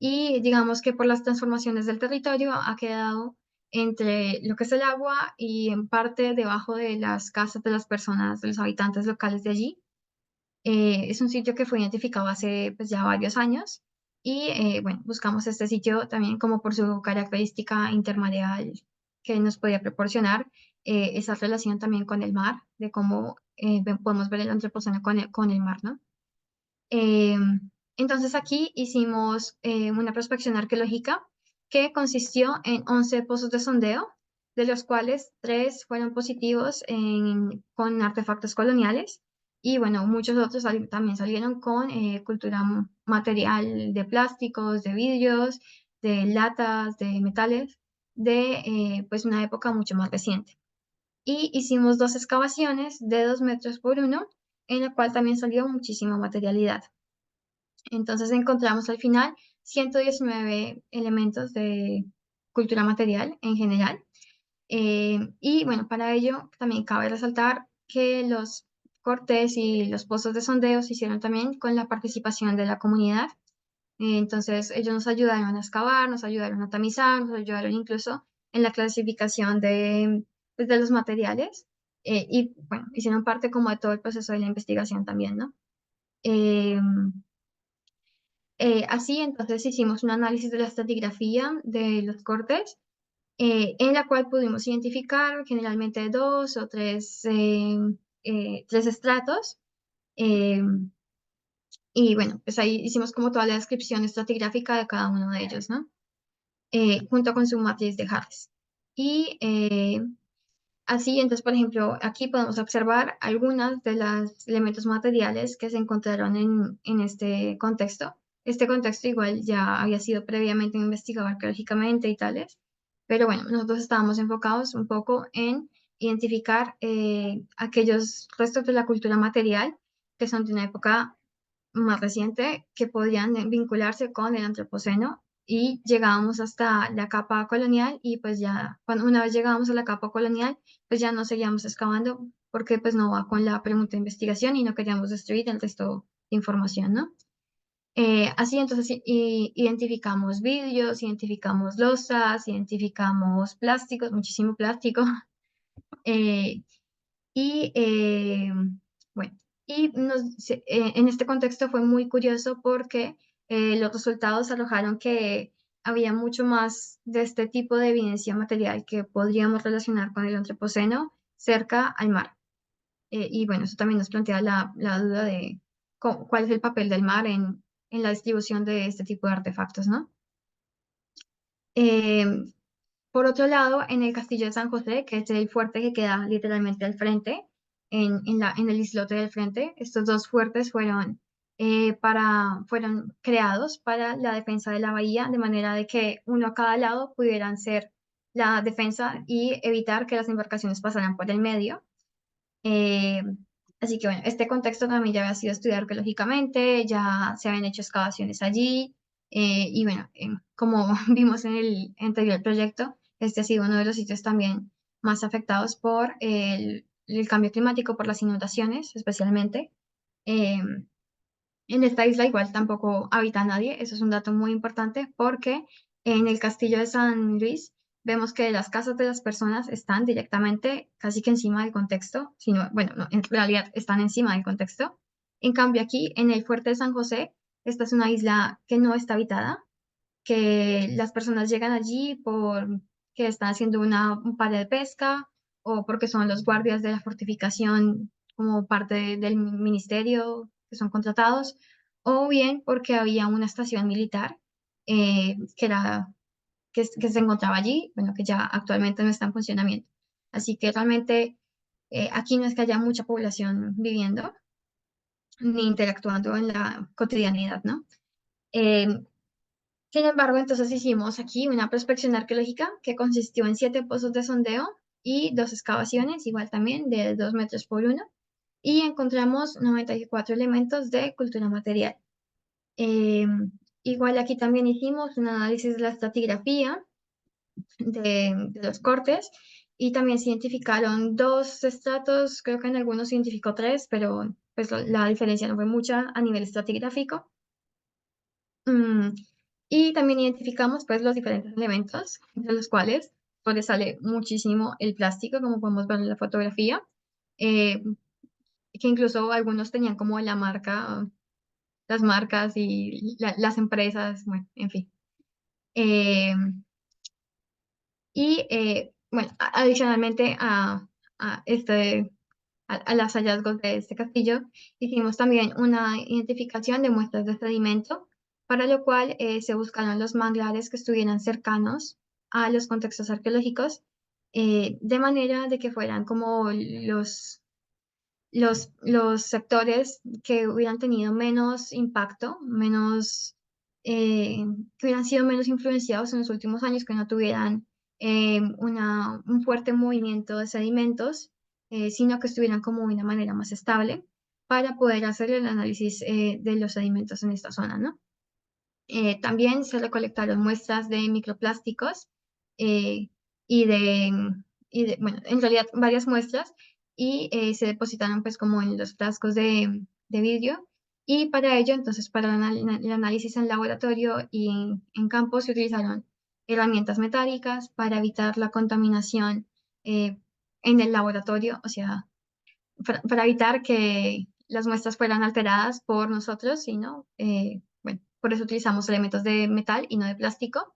y digamos que por las transformaciones del territorio ha quedado entre lo que es el agua y en parte debajo de las casas de las personas, de los habitantes locales de allí. Es un sitio que fue identificado hace pues, ya varios años y bueno, buscamos este sitio también como por su característica intermareal que nos podía proporcionar esa relación también con el mar, de cómo podemos ver el antropoceno con el mar, ¿no? Eh, entonces aquí hicimos una prospección arqueológica que consistió en 11 pozos de sondeo, de los cuales 3 fueron positivos con artefactos coloniales y bueno, muchos otros también salieron con cultura material de plásticos, de vidrios, de latas, de metales, de pues una época mucho más reciente. Y hicimos 2 excavaciones de 2 metros por 1, en la cual también salió muchísima materialidad. Entonces encontramos al final 119 elementos de cultura material en general. Y bueno, para ello también cabe resaltar que los cortes y los pozos de sondeo se hicieron también con la participación de la comunidad. Entonces ellos nos ayudaron a excavar, nos ayudaron a tamizar, nos ayudaron incluso en la clasificación pues, de los materiales. Y bueno, hicieron parte como de todo el proceso de la investigación también, ¿no? Eh, Así, entonces hicimos un análisis de la estratigrafía de los cortes, en la cual pudimos identificar generalmente 2 o 3, 3 estratos. eh, y bueno, pues ahí hicimos como toda la descripción estratigráfica de cada uno de ellos, ¿no? Junto con su matriz de Harris. Y así, entonces, por ejemplo, aquí podemos observar algunos de los elementos materiales que se encontraron en este contexto. Este contexto igual ya había sido previamente investigado arqueológicamente y tales, pero bueno, nosotros estábamos enfocados un poco en identificar aquellos restos de la cultura material que son de una época más reciente que podían vincularse con el antropoceno y llegábamos hasta la capa colonial y pues ya, cuando una vez llegábamos a la capa colonial, pues ya no seguíamos excavando porque pues no va con la pregunta de investigación y no queríamos destruir el resto de información, ¿no? Así entonces identificamos vidrios, identificamos losas, identificamos plásticos, muchísimo plástico, eh, y bueno, en este contexto fue muy curioso porque los resultados arrojaron que había mucho más de este tipo de evidencia material que podríamos relacionar con el antropoceno cerca al mar. Y bueno, eso también nos plantea la duda de cuál es el papel del mar en la distribución de este tipo de artefactos, ¿no? Eh, por otro lado, en el Castillo de San José, que es el fuerte que queda literalmente al frente, en el islote del frente, estos 2 fuertes fueron creados para la defensa de la bahía, de manera de que uno a cada lado pudieran ser la defensa y evitar que las embarcaciones pasaran por el medio. Eh, Así que bueno, este contexto también ya había sido estudiado arqueológicamente, ya se habían hecho excavaciones allí, y bueno, como vimos en el anterior proyecto, este ha sido uno de los sitios también más afectados por el cambio climático, por las inundaciones especialmente. Eh, en esta isla igual tampoco habita nadie, eso es un dato muy importante porque en el castillo de San Luis vemos que las casas de las personas están directamente casi que encima del contexto, sino, bueno, no, en realidad están encima del contexto. En cambio aquí en el fuerte de San José, esta es una isla que no está habitada, que las personas llegan allí por que están haciendo un par de pesca o porque son los guardias de la fortificación como parte del ministerio que son contratados, o bien porque había una estación militar que se encontraba allí, bueno, que ya actualmente no está en funcionamiento. Así que realmente aquí no es que haya mucha población viviendo ni interactuando en la cotidianidad, ¿no? Eh, Sin embargo, entonces hicimos aquí una prospección arqueológica que consistió en 7 pozos de sondeo y 2 excavaciones, igual también de 2 metros por 1, y encontramos 94 elementos de cultura material. Eh, Igual aquí también hicimos un análisis de la estratigrafía de los cortes y también se identificaron 2 estratos, creo que en algunos se identificó 3, pero pues la diferencia no fue mucha a nivel estratigráfico. Mm, y también identificamos pues los diferentes elementos, entre los cuales sobresale muchísimo el plástico, como podemos ver en la fotografía, eh, que incluso algunos tenían como la marca, las marcas y las empresas, bueno, en fin. Eh, bueno, adicionalmente a los hallazgos de este castillo, hicimos también una identificación de muestras de sedimento, para lo cual se buscaron los manglares que estuvieran cercanos a los contextos arqueológicos, de manera de que fueran como los sectores que hubieran tenido menos impacto, que hubieran sido menos influenciados en los últimos años, que no tuvieran un fuerte movimiento de sedimentos, sino que estuvieran como de una manera más estable para poder hacer el análisis de los sedimentos en esta zona, ¿no? También se recolectaron muestras de microplásticos eh, y bueno, en realidad varias muestras y se depositaron pues como en los frascos de vidrio. Y para ello, entonces, para el análisis en laboratorio y en campo se utilizaron herramientas metálicas para evitar la contaminación eh, en el laboratorio, o sea, para evitar que las muestras fueran alteradas por nosotros, sino, bueno, por eso utilizamos elementos de metal y no de plástico.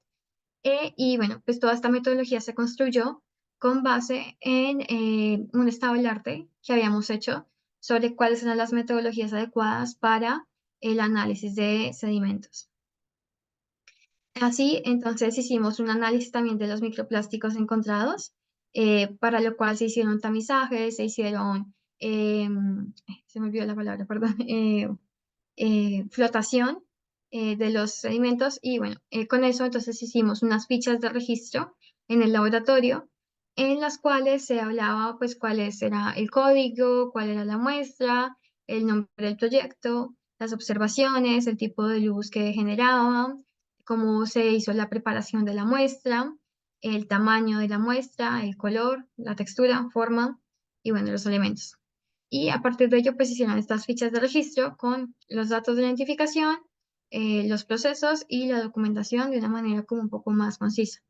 Y bueno, pues toda esta metodología se construyó con base en un estado del arte que habíamos hecho sobre cuáles eran las metodologías adecuadas para el análisis de sedimentos. Así, entonces hicimos un análisis también de los microplásticos encontrados, para lo cual se hicieron tamizajes, se me olvidó la palabra, perdón, flotación de los sedimentos y bueno, con eso entonces hicimos unas fichas de registro en el laboratorio en las cuales se hablaba pues cuál era el código, cuál era la muestra, el nombre del proyecto, las observaciones, el tipo de luz que generaba, cómo se hizo la preparación de la muestra, el tamaño de la muestra, el color, la textura, forma y bueno, los elementos. Y a partir de ello, pues hicieron estas fichas de registro con los datos de identificación, los procesos y la documentación de una manera como un poco más concisa.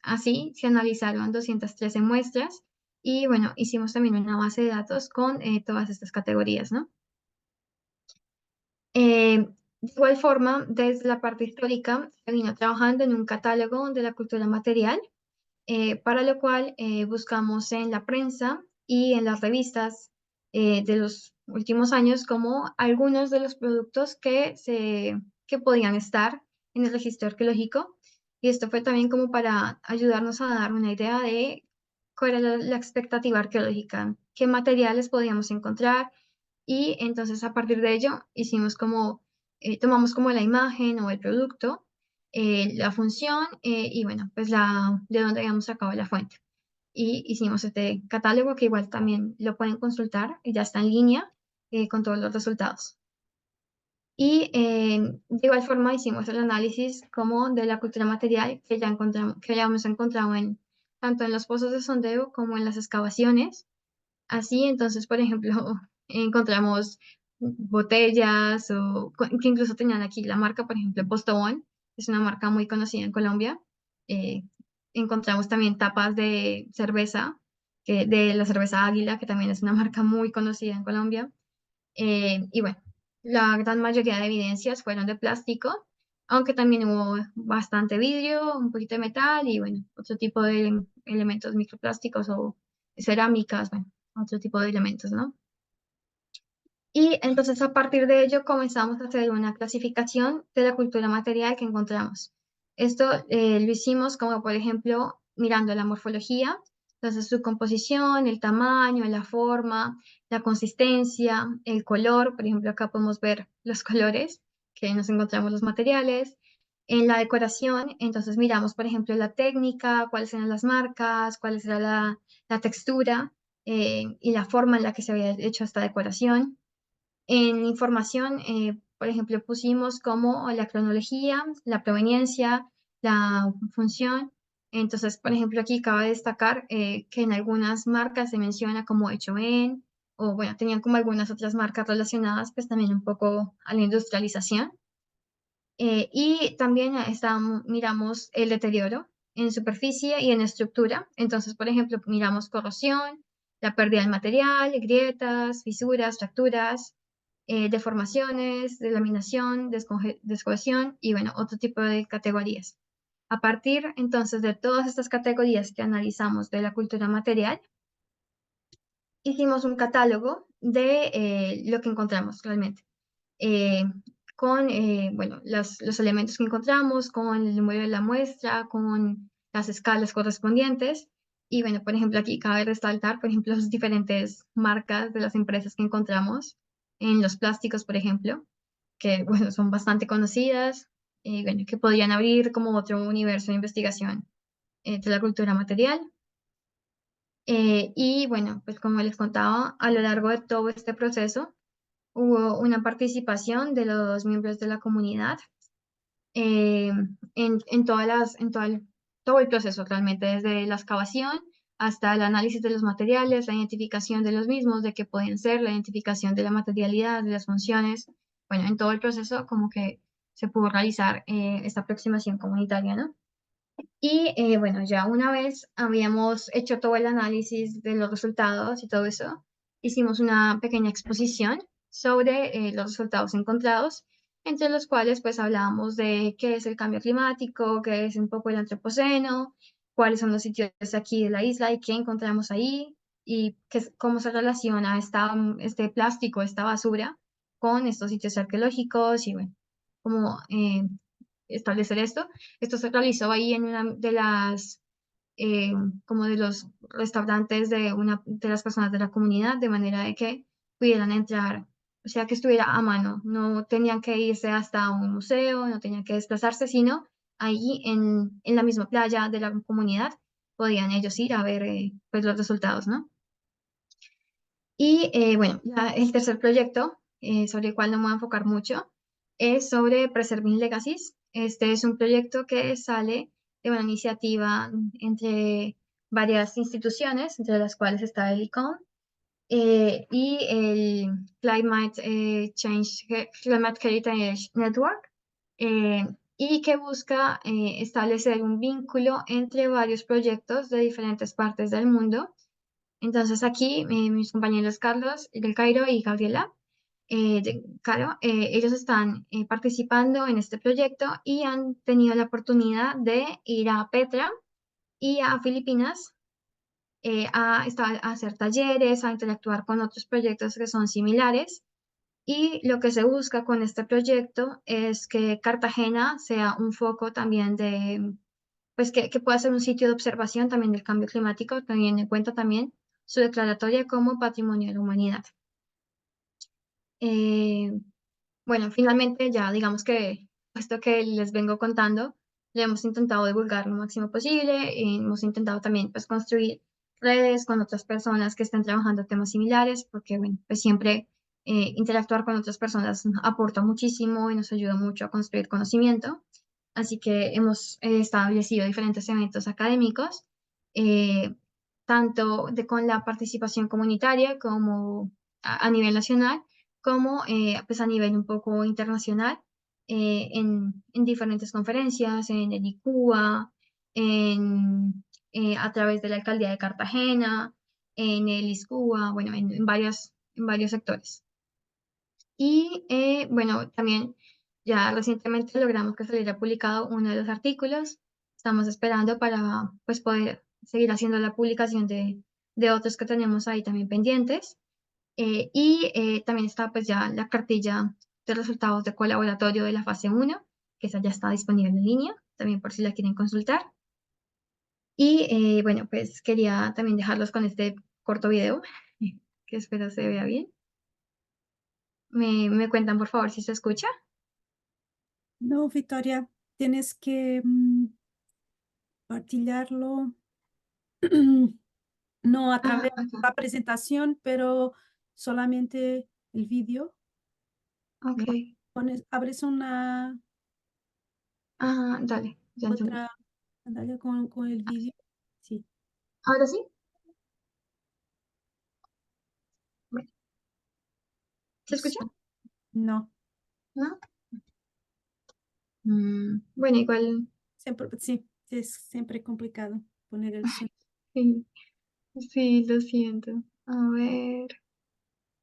Así se analizaron 213 muestras y bueno, hicimos también una base de datos con todas estas categorías, ¿no? De igual forma, desde la parte histórica, se vino trabajando en un catálogo de la cultura material, para lo cual buscamos en la prensa y en las revistas de los últimos años como algunos de los productos que podían estar en el registro arqueológico. Y esto fue también como para ayudarnos a dar una idea de cuál era la expectativa arqueológica, qué materiales podíamos encontrar. Y entonces a partir de ello hicimos como, tomamos como la imagen o el producto, la función y bueno, pues de dónde habíamos sacado la fuente. Y hicimos este catálogo que igual también lo pueden consultar y ya está en línea con todos los resultados. Y de igual forma hicimos el análisis como de la cultura material que ya encontramos, que habíamos encontrado tanto en los pozos de sondeo como en las excavaciones. Así, entonces, por ejemplo, encontramos botellas que incluso tenían aquí la marca, por ejemplo, Postobón, es una marca muy conocida en Colombia. Eh, Encontramos también tapas de cerveza, de la cerveza Águila, que también es una marca muy conocida en Colombia. Y bueno, la gran mayoría de evidencias fueron de plástico, aunque también hubo bastante vidrio, un poquito de metal y bueno, otro tipo de elementos microplásticos o cerámicas, bueno, otro tipo de elementos, ¿no? Y entonces a partir de ello comenzamos a hacer una clasificación de la cultura material que encontramos. Esto lo hicimos como por ejemplo mirando la morfología, entonces su composición, el tamaño, la forma, la consistencia, el color, por ejemplo acá podemos ver los colores que nos encontramos los materiales. En la decoración, entonces miramos por ejemplo la técnica, cuáles eran las marcas, cuál era la textura y la forma en la que se había hecho esta decoración. En información, por ejemplo, pusimos como la cronología, la proveniencia, la función. Entonces, por ejemplo, aquí cabe destacar que en algunas marcas se menciona como hecho en, o bueno, tenían como algunas otras marcas relacionadas, pues también un poco a la industrialización. Y también miramos el deterioro en superficie y en estructura. Entonces, por ejemplo, miramos corrosión, la pérdida del material, grietas, fisuras, fracturas, deformaciones, delaminación, descohesión y bueno, otro tipo de categorías. A partir entonces de todas estas categorías que analizamos de la cultura material, hicimos un catálogo de lo que encontramos realmente, eh, con bueno, los elementos que encontramos, con el número de la muestra, con las escalas correspondientes. Y bueno, por ejemplo, aquí cabe resaltar, por ejemplo, las diferentes marcas de las empresas que encontramos en los plásticos, por ejemplo, que bueno, son bastante conocidas, bueno, que podrían abrir como otro universo de investigación de la cultura material. Y bueno, pues como les contaba, a lo largo de todo este proceso hubo una participación de los miembros de la comunidad eh, en todo el proceso realmente, desde la excavación hasta el análisis de los materiales, la identificación de los mismos, de qué pueden ser, la identificación de la materialidad, de las funciones. Bueno, en todo el proceso como que se pudo realizar esta aproximación comunitaria, ¿no? Y bueno, ya una vez habíamos hecho todo el análisis de los resultados y todo eso, hicimos una pequeña exposición sobre los resultados encontrados, entre los cuales pues hablábamos de qué es el cambio climático, qué es un poco el antropoceno, cuáles son los sitios aquí de la isla y qué encontramos ahí y cómo se relaciona este plástico, esta basura con estos sitios arqueológicos y bueno, cómo establecer esto. Esto se realizó ahí en una de las, eh, como de los restaurantes de una de las personas de la comunidad, de manera de que pudieran entrar, o sea, que estuviera a mano. No tenían que irse hasta un museo, no tenían que desplazarse, sino ahí en la misma playa de la comunidad podían ellos ir a ver pues los resultados, ¿no? Y bueno, ya el tercer proyecto, sobre el cual no me voy a enfocar mucho, es sobre Preserving Legacies. Este es un proyecto que sale de una iniciativa entre varias instituciones, entre las cuales está el ICON y el Climate Heritage Network, eh, y que busca establecer un vínculo entre varios proyectos de diferentes partes del mundo. Entonces aquí mis compañeros Carlos del Cairo y Gabriela Caro, ellos están participando en este proyecto y han tenido la oportunidad de ir a Petra y a Filipinas a hacer talleres, a interactuar con otros proyectos que son similares. Y lo que se busca con este proyecto es que Cartagena sea un foco también de, pues que pueda ser un sitio de observación también del cambio climático, teniendo en cuenta también su declaratoria como Patrimonio de la Humanidad. Eh, bueno, finalmente ya digamos que esto que les vengo contando, lo hemos intentado divulgar lo máximo posible, hemos intentado también pues construir redes con otras personas que estén trabajando temas similares, porque bueno, pues siempre interactuar con otras personas aporta muchísimo y nos ayuda mucho a construir conocimiento. Así que hemos establecido diferentes eventos académicos, eh, tanto con la participación comunitaria como a nivel nacional, como pues a nivel un poco internacional, en diferentes conferencias, en el ICUA, a través de la Alcaldía de Cartagena, en el ISCUA, bueno, en varios sectores. Y bueno, también ya recientemente logramos que saliera publicado uno de los artículos. Estamos esperando para pues poder seguir haciendo la publicación de otros que tenemos ahí también pendientes. Y también está pues ya la cartilla de resultados de colaboratorio de la fase uno, que esa ya está disponible en línea, también por si la quieren consultar. Y bueno, pues quería también dejarlos con este corto video, que espero se vea bien. Me cuentan por favor si se escucha. No, Victoria, tienes que partillarlo, no a Ah, través de la presentación, pero solamente el vídeo, ok. ¿no? Abres una Ah, dale, ya entendí. otra pantalla con el vídeo. Sí. ¿Ahora sí? Bueno, ¿se escucha? Eso. No, ¿No? Bueno, igual. siempre, sí, es siempre complicado poner el sonido. Sí, sí, lo siento. A ver.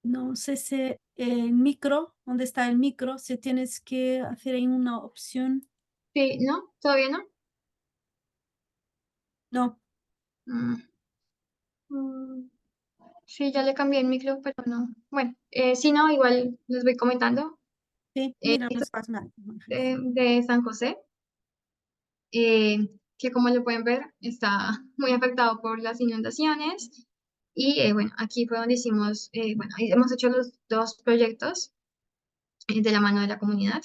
No sé si el micro, ¿dónde está el micro? Si tienes que hacer ahí una opción. Sí, ¿no? ¿Todavía no? No, Mm, mm, sí, ya le cambié el micro, pero no. Bueno, si no, igual les voy comentando. sí, mira, nos pasa una imágenes. De San José, eh, que como lo pueden ver, está muy afectado por las inundaciones. Y bueno, aquí fue donde hicimos, bueno, ahí hemos hecho los dos proyectos de la mano de la comunidad.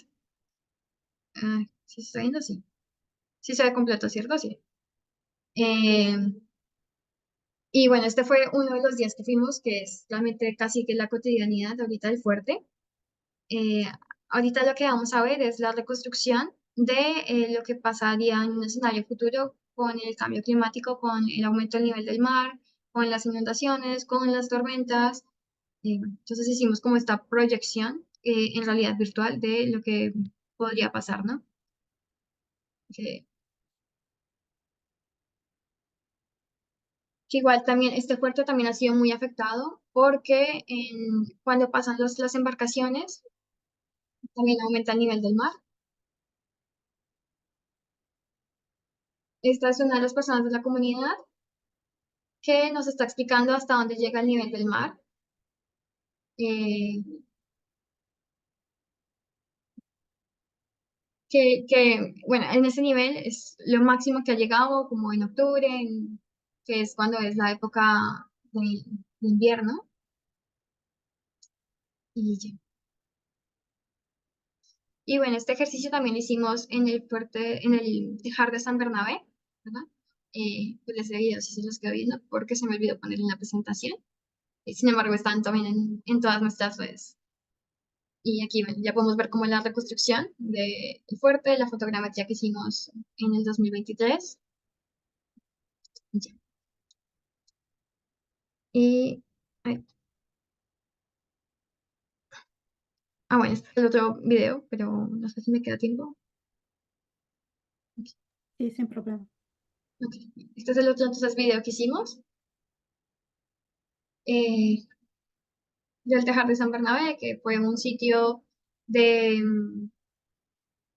¿Sí se está viendo? Sí. Sí se ve completo, ¿cierto? Sí. Eh, y bueno, este fue uno de los días que fuimos, que es realmente casi que la cotidianidad ahorita del fuerte. Eh, ahorita lo que vamos a ver es la reconstrucción de lo que pasaría en un escenario futuro con el cambio climático, con el aumento del nivel del mar, con las inundaciones, con las tormentas. Bueno, entonces hicimos como esta proyección en realidad virtual de lo que podría pasar, ¿no? Que, que igual también este puerto también ha sido muy afectado porque cuando pasan las embarcaciones también aumenta el nivel del mar. Esta es una de las personas de la comunidad que nos está explicando hasta dónde llega el nivel del mar. eh, bueno, en ese nivel es lo máximo que ha llegado como en octubre, que es cuando es la época de invierno. Y, ya. Y bueno, este ejercicio también lo hicimos en el fuerte, en el Tejar de San Bernabé, ¿verdad? Pues ese video sí se los quedo viendo porque se me olvidó poner en la presentación. Sin embargo, están también en todas nuestras redes. Y aquí bueno, ya podemos ver cómo la reconstrucción del fuerte, la fotogrametría que hicimos en el 2023. Ya. Y, ay, bueno, este es el otro video, pero no sé si me queda tiempo. Ok, Sí, sin problema. ok. Este es el otro entonces video que hicimos eh, del Tejar de San Bernabé, que fue un sitio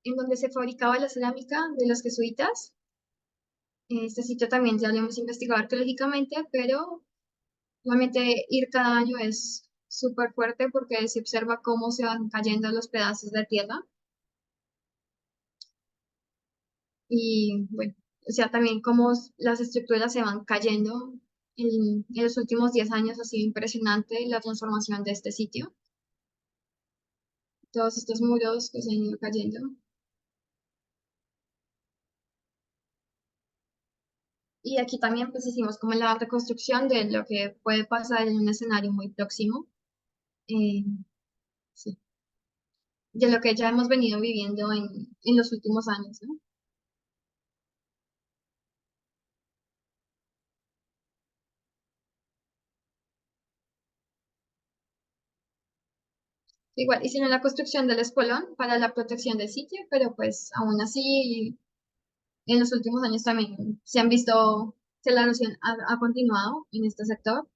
en donde se fabricaba la cerámica de los jesuitas. Este sitio también ya lo hemos investigado arqueológicamente, pero realmente ir cada año es súper fuerte porque se observa cómo se van cayendo los pedazos de tierra y bueno, o sea, también cómo las estructuras se van cayendo. En los últimos 10 años ha sido impresionante la transformación de este sitio. Todos estos muros que se han ido cayendo. Y aquí también pues hicimos como la reconstrucción de lo que puede pasar en un escenario muy próximo. eh, sí, de lo que ya hemos venido viviendo en los últimos años, ¿no? Igual hicieron la construcción del espolón para la protección del sitio, pero pues aún así en los últimos años también se han visto que la erosión ha continuado en este sector.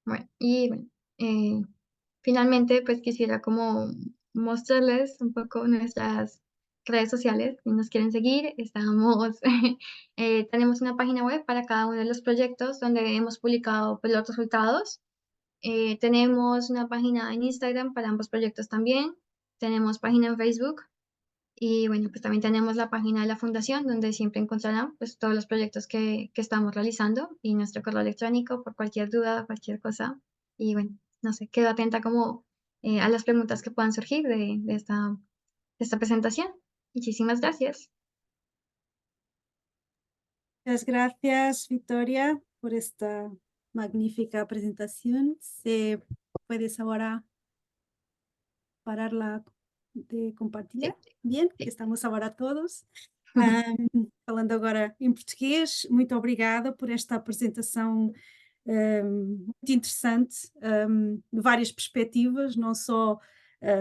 Bueno, y bueno, eh, finalmente pues quisiera como mostrarles un poco nuestras redes sociales. Si nos quieren seguir, estamos, tenemos una página web para cada uno de los proyectos donde hemos publicado pues, los resultados. Tenemos una página en Instagram para ambos proyectos también. Tenemos página en Facebook. Y bueno, pues también tenemos la página de la fundación donde siempre encontrarán pues todos los proyectos que estamos realizando y nuestro correo electrónico por cualquier duda, cualquier cosa. Y bueno, no sé, quedo atenta como a las preguntas que puedan surgir de esta presentación. Muchísimas gracias. Muchas gracias, Victoria, por esta magnífica presentación. Se puedes ahora parar lá de compartilhar. Sí, Bien, que sí. estamos agora todos. Falando agora em português, muito obrigada por esta apresentação muito interessante, de várias perspectivas, não só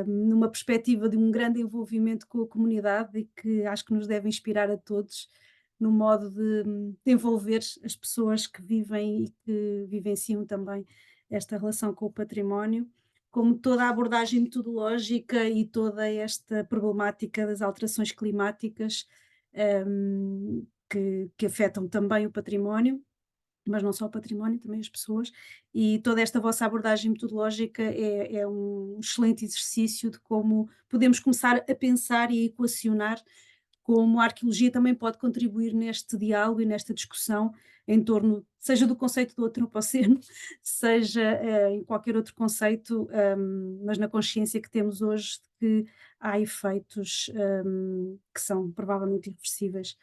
numa perspectiva de um grande envolvimento com a comunidade e que acho que nos deve inspirar a todos no modo de envolver as pessoas que vivem e que vivenciam também esta relação com o património, como toda a abordagem metodológica e toda esta problemática das alterações climáticas, que afetam também o património, mas não só o património, também as pessoas, e toda esta vossa abordagem metodológica é um excelente exercício de como podemos começar a pensar e a equacionar como a arqueologia também pode contribuir neste diálogo e nesta discussão em torno, seja do conceito do antropoceno, seja em qualquer outro conceito, mas na consciência que temos hoje de que há efeitos que são provavelmente irreversíveis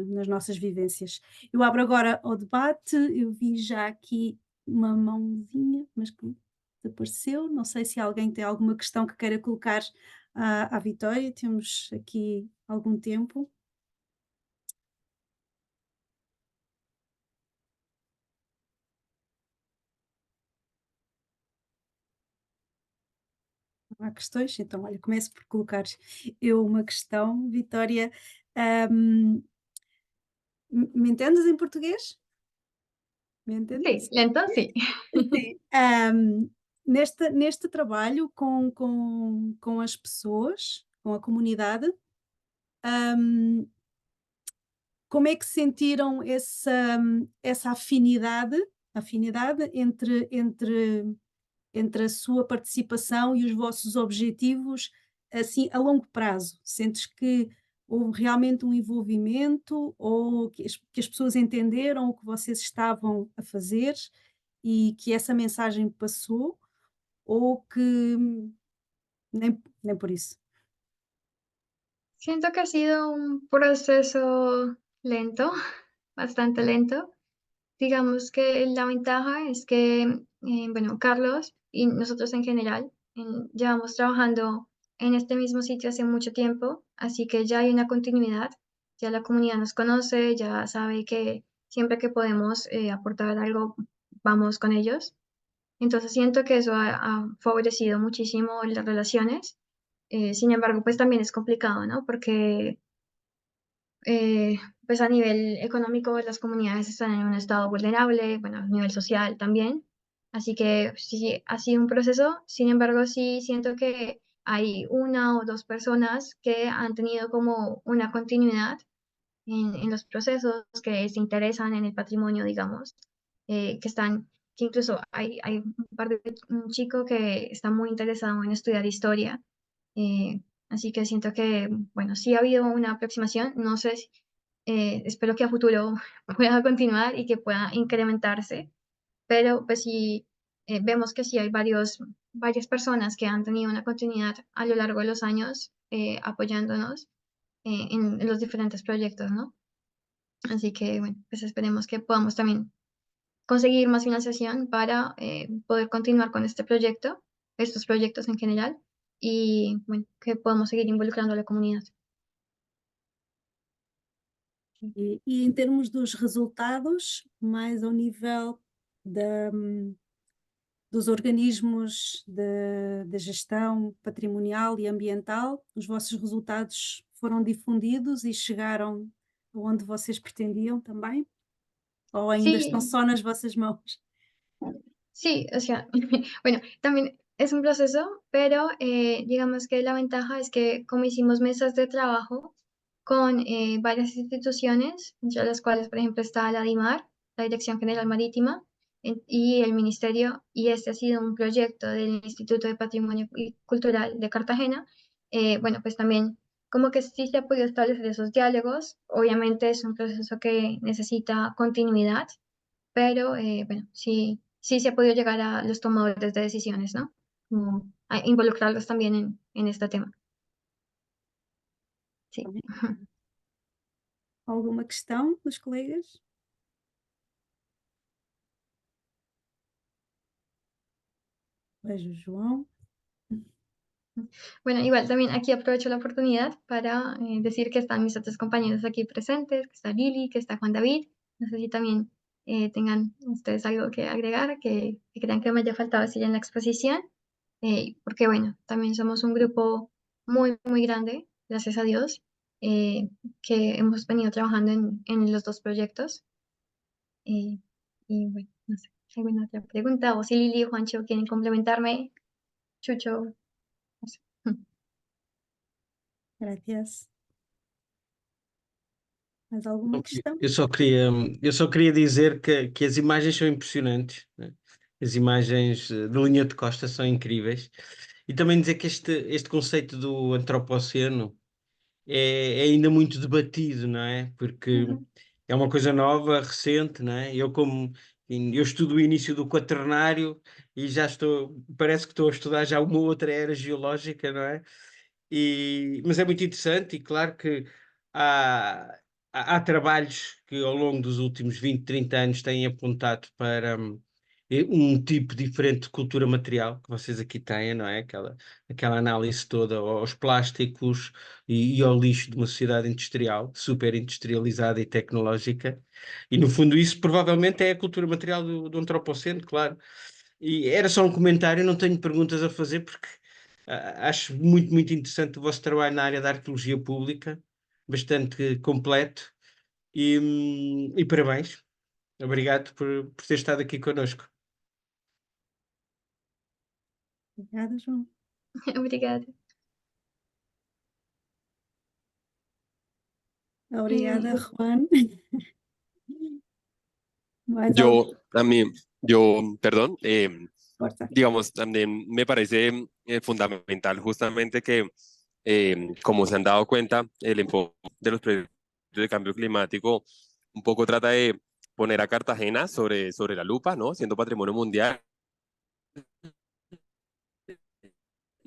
nas nossas vivências. Eu abro agora ao debate, eu vi já aqui uma mãozinha, mas que desapareceu, não sei se alguém tem alguma questão que queira colocar à Vitória, temos aqui algum tempo. Não há questões? Então, olha, começo por colocar eu uma questão, Vitória. ahm, Me entendes em português? Me Sí, entendes? lento, sí. Sim. Neste trabalho com as pessoas, com a comunidade, ahm, como é que sentiram essa afinidade entre a sua participação e os vossos objetivos, assim, a longo prazo? Sentes que houve realmente um envolvimento ou que as pessoas entenderam o que vocês estavam a fazer e que essa mensagem passou ou que nem por isso? Siento que ha sido un proceso lento, bastante lento. Digamos que la ventaja es que, bueno, Carlos y nosotros en general llevamos trabajando en este mismo sitio hace mucho tiempo, así que ya hay una continuidad, ya la comunidad nos conoce, ya sabe que siempre que podemos aportar algo, vamos con ellos. Entonces siento que eso ha favorecido muchísimo las relaciones. Sin embargo, pues también es complicado, ¿no? Porque eh, pues a nivel económico las comunidades están en un estado vulnerable, bueno, a nivel social también. Así que sí, ha sido un proceso. Sin embargo, sí siento que hay una o dos personas que han tenido como una continuidad en los procesos, que se interesan en el patrimonio, digamos, que están, que incluso hay un par de, un chico que está muy interesado en estudiar historia. Así que siento que, bueno, sí ha habido una aproximación, no sé si, espero que a futuro pueda continuar y que pueda incrementarse, pero pues sí, vemos que sí hay varias personas que han tenido una continuidad a lo largo de los años apoyándonos en los diferentes proyectos, ¿no? Así que, bueno, pues esperemos que podamos también conseguir más financiación para poder continuar con este proyecto, estos proyectos en general, y bueno, que podamos seguir involucrando a la comunidad. E em termos dos resultados, mais ao nível da, dos organismos de gestão patrimonial e ambiental, os vossos resultados foram difundidos e chegaram aonde vocês pretendiam também? Ou ainda estão Sí, só nas vossas mãos? sí, o sea, bueno, también es un proceso, pero digamos que la ventaja es que como hicimos mesas de trabajo con varias instituciones, entre las cuales, por ejemplo, está la DIMAR, la Dirección General Marítima, y el Ministerio, y este ha sido un proyecto del Instituto de Patrimonio Cultural de Cartagena, bueno, pues también como que sí se ha podido establecer esos diálogos, obviamente es un proceso que necesita continuidad, pero bueno, sí, sí se ha podido llegar a los tomadores de decisiones, ¿no? Como a involucrarlos también en este tema. Sí. Também. Alguma questão dos colegas? Vejo o João. Bueno, igual también aquí aprovecho la oportunidad para decir que están mis otros compañeros aquí presentes, que está Lili, que está Juan David. No sé si también tengan ustedes algo que agregar, que crean que me haya faltado así en la exposición, porque bueno, también somos un grupo muy, muy grande, gracias a Dios, eh, que hemos venido trabajando en los dos proyectos. eh, y bueno, no sé, si alguna otra pregunta, o si Lili o Juancho quieren complementarme, Chucho, no sé. Gracias. Mais alguma questão? Eu só queria dizer que as imagens são impressionantes, né? As imagens de linha de costa são incríveis. E também dizer que este conceito do antropoceno é ainda muito debatido, não é? Porque Ujú. é uma coisa nova, recente, não é? Eu estudo o início do Quaternário e parece que estou a estudar já uma outra era geológica, não é? Mas é muito interessante e claro que há, há trabalhos que ao longo dos últimos 20, 30 anos têm apontado para um tipo diferente de cultura material que vocês aqui têm, não é? Aquela análise toda aos plásticos e ao lixo de uma sociedade industrial, super industrializada e tecnológica. E no fundo isso provavelmente é a cultura material do antropoceno, claro. E era só um comentário, não tenho perguntas a fazer porque acho muito, muito interessante o vosso trabalho na área da arqueologia pública, bastante completo e parabéns. Obrigado por ter estado aqui connosco. Obrigada, João. Obrigada. Obrigada, Eh, Juan. Mais algo? Yo, a mí, yo, perdón, Força. digamos, también me parece fundamental justamente que, como se han dado cuenta, el enfoque de los proyectos de cambio climático un poco trata de poner a Cartagena sobre la lupa, ¿no? Siendo patrimonio mundial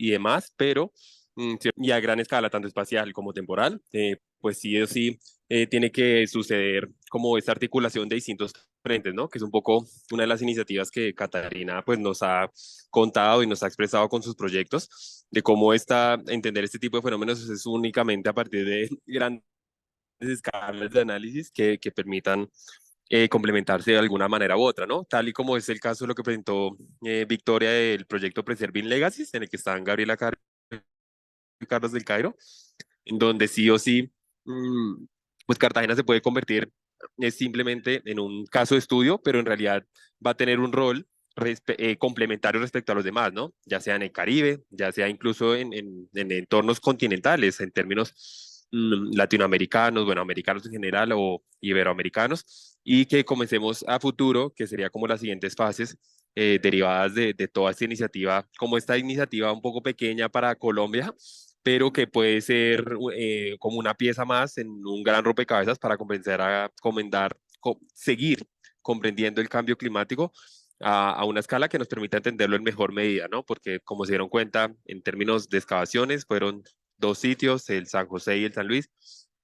y demás, pero y a gran escala, tanto espacial como temporal, pues sí o sí tiene que suceder como esta articulación de distintos frentes, ¿no? Que es un poco una de las iniciativas que Catarina pues nos ha contado y nos ha expresado con sus proyectos, de cómo entender este tipo de fenómenos es únicamente a partir de grandes escalas de análisis que permitan complementarse de alguna manera u otra, ¿no? Tal y como es el caso de lo que presentó Victoria del proyecto Preserving Legacies, en el que están Gabriela y Carlos del Cairo, en donde sí o sí, pues Cartagena se puede convertir simplemente en un caso de estudio, pero en realidad va a tener un rol complementario respecto a los demás, ¿no? Ya sea en el Caribe, ya sea incluso en entornos continentales, en términos latinoamericanos, bueno, americanos en general o iberoamericanos, y que comencemos a futuro, que sería como las siguientes fases derivadas de toda esta iniciativa, como esta iniciativa un poco pequeña para Colombia, pero que puede ser como una pieza más en un gran rompecabezas para seguir comprendiendo el cambio climático a una escala que nos permita entenderlo en mejor medida, ¿no? Porque como se dieron cuenta, en términos de excavaciones, fueron dos sitios, el San José y el San Luis,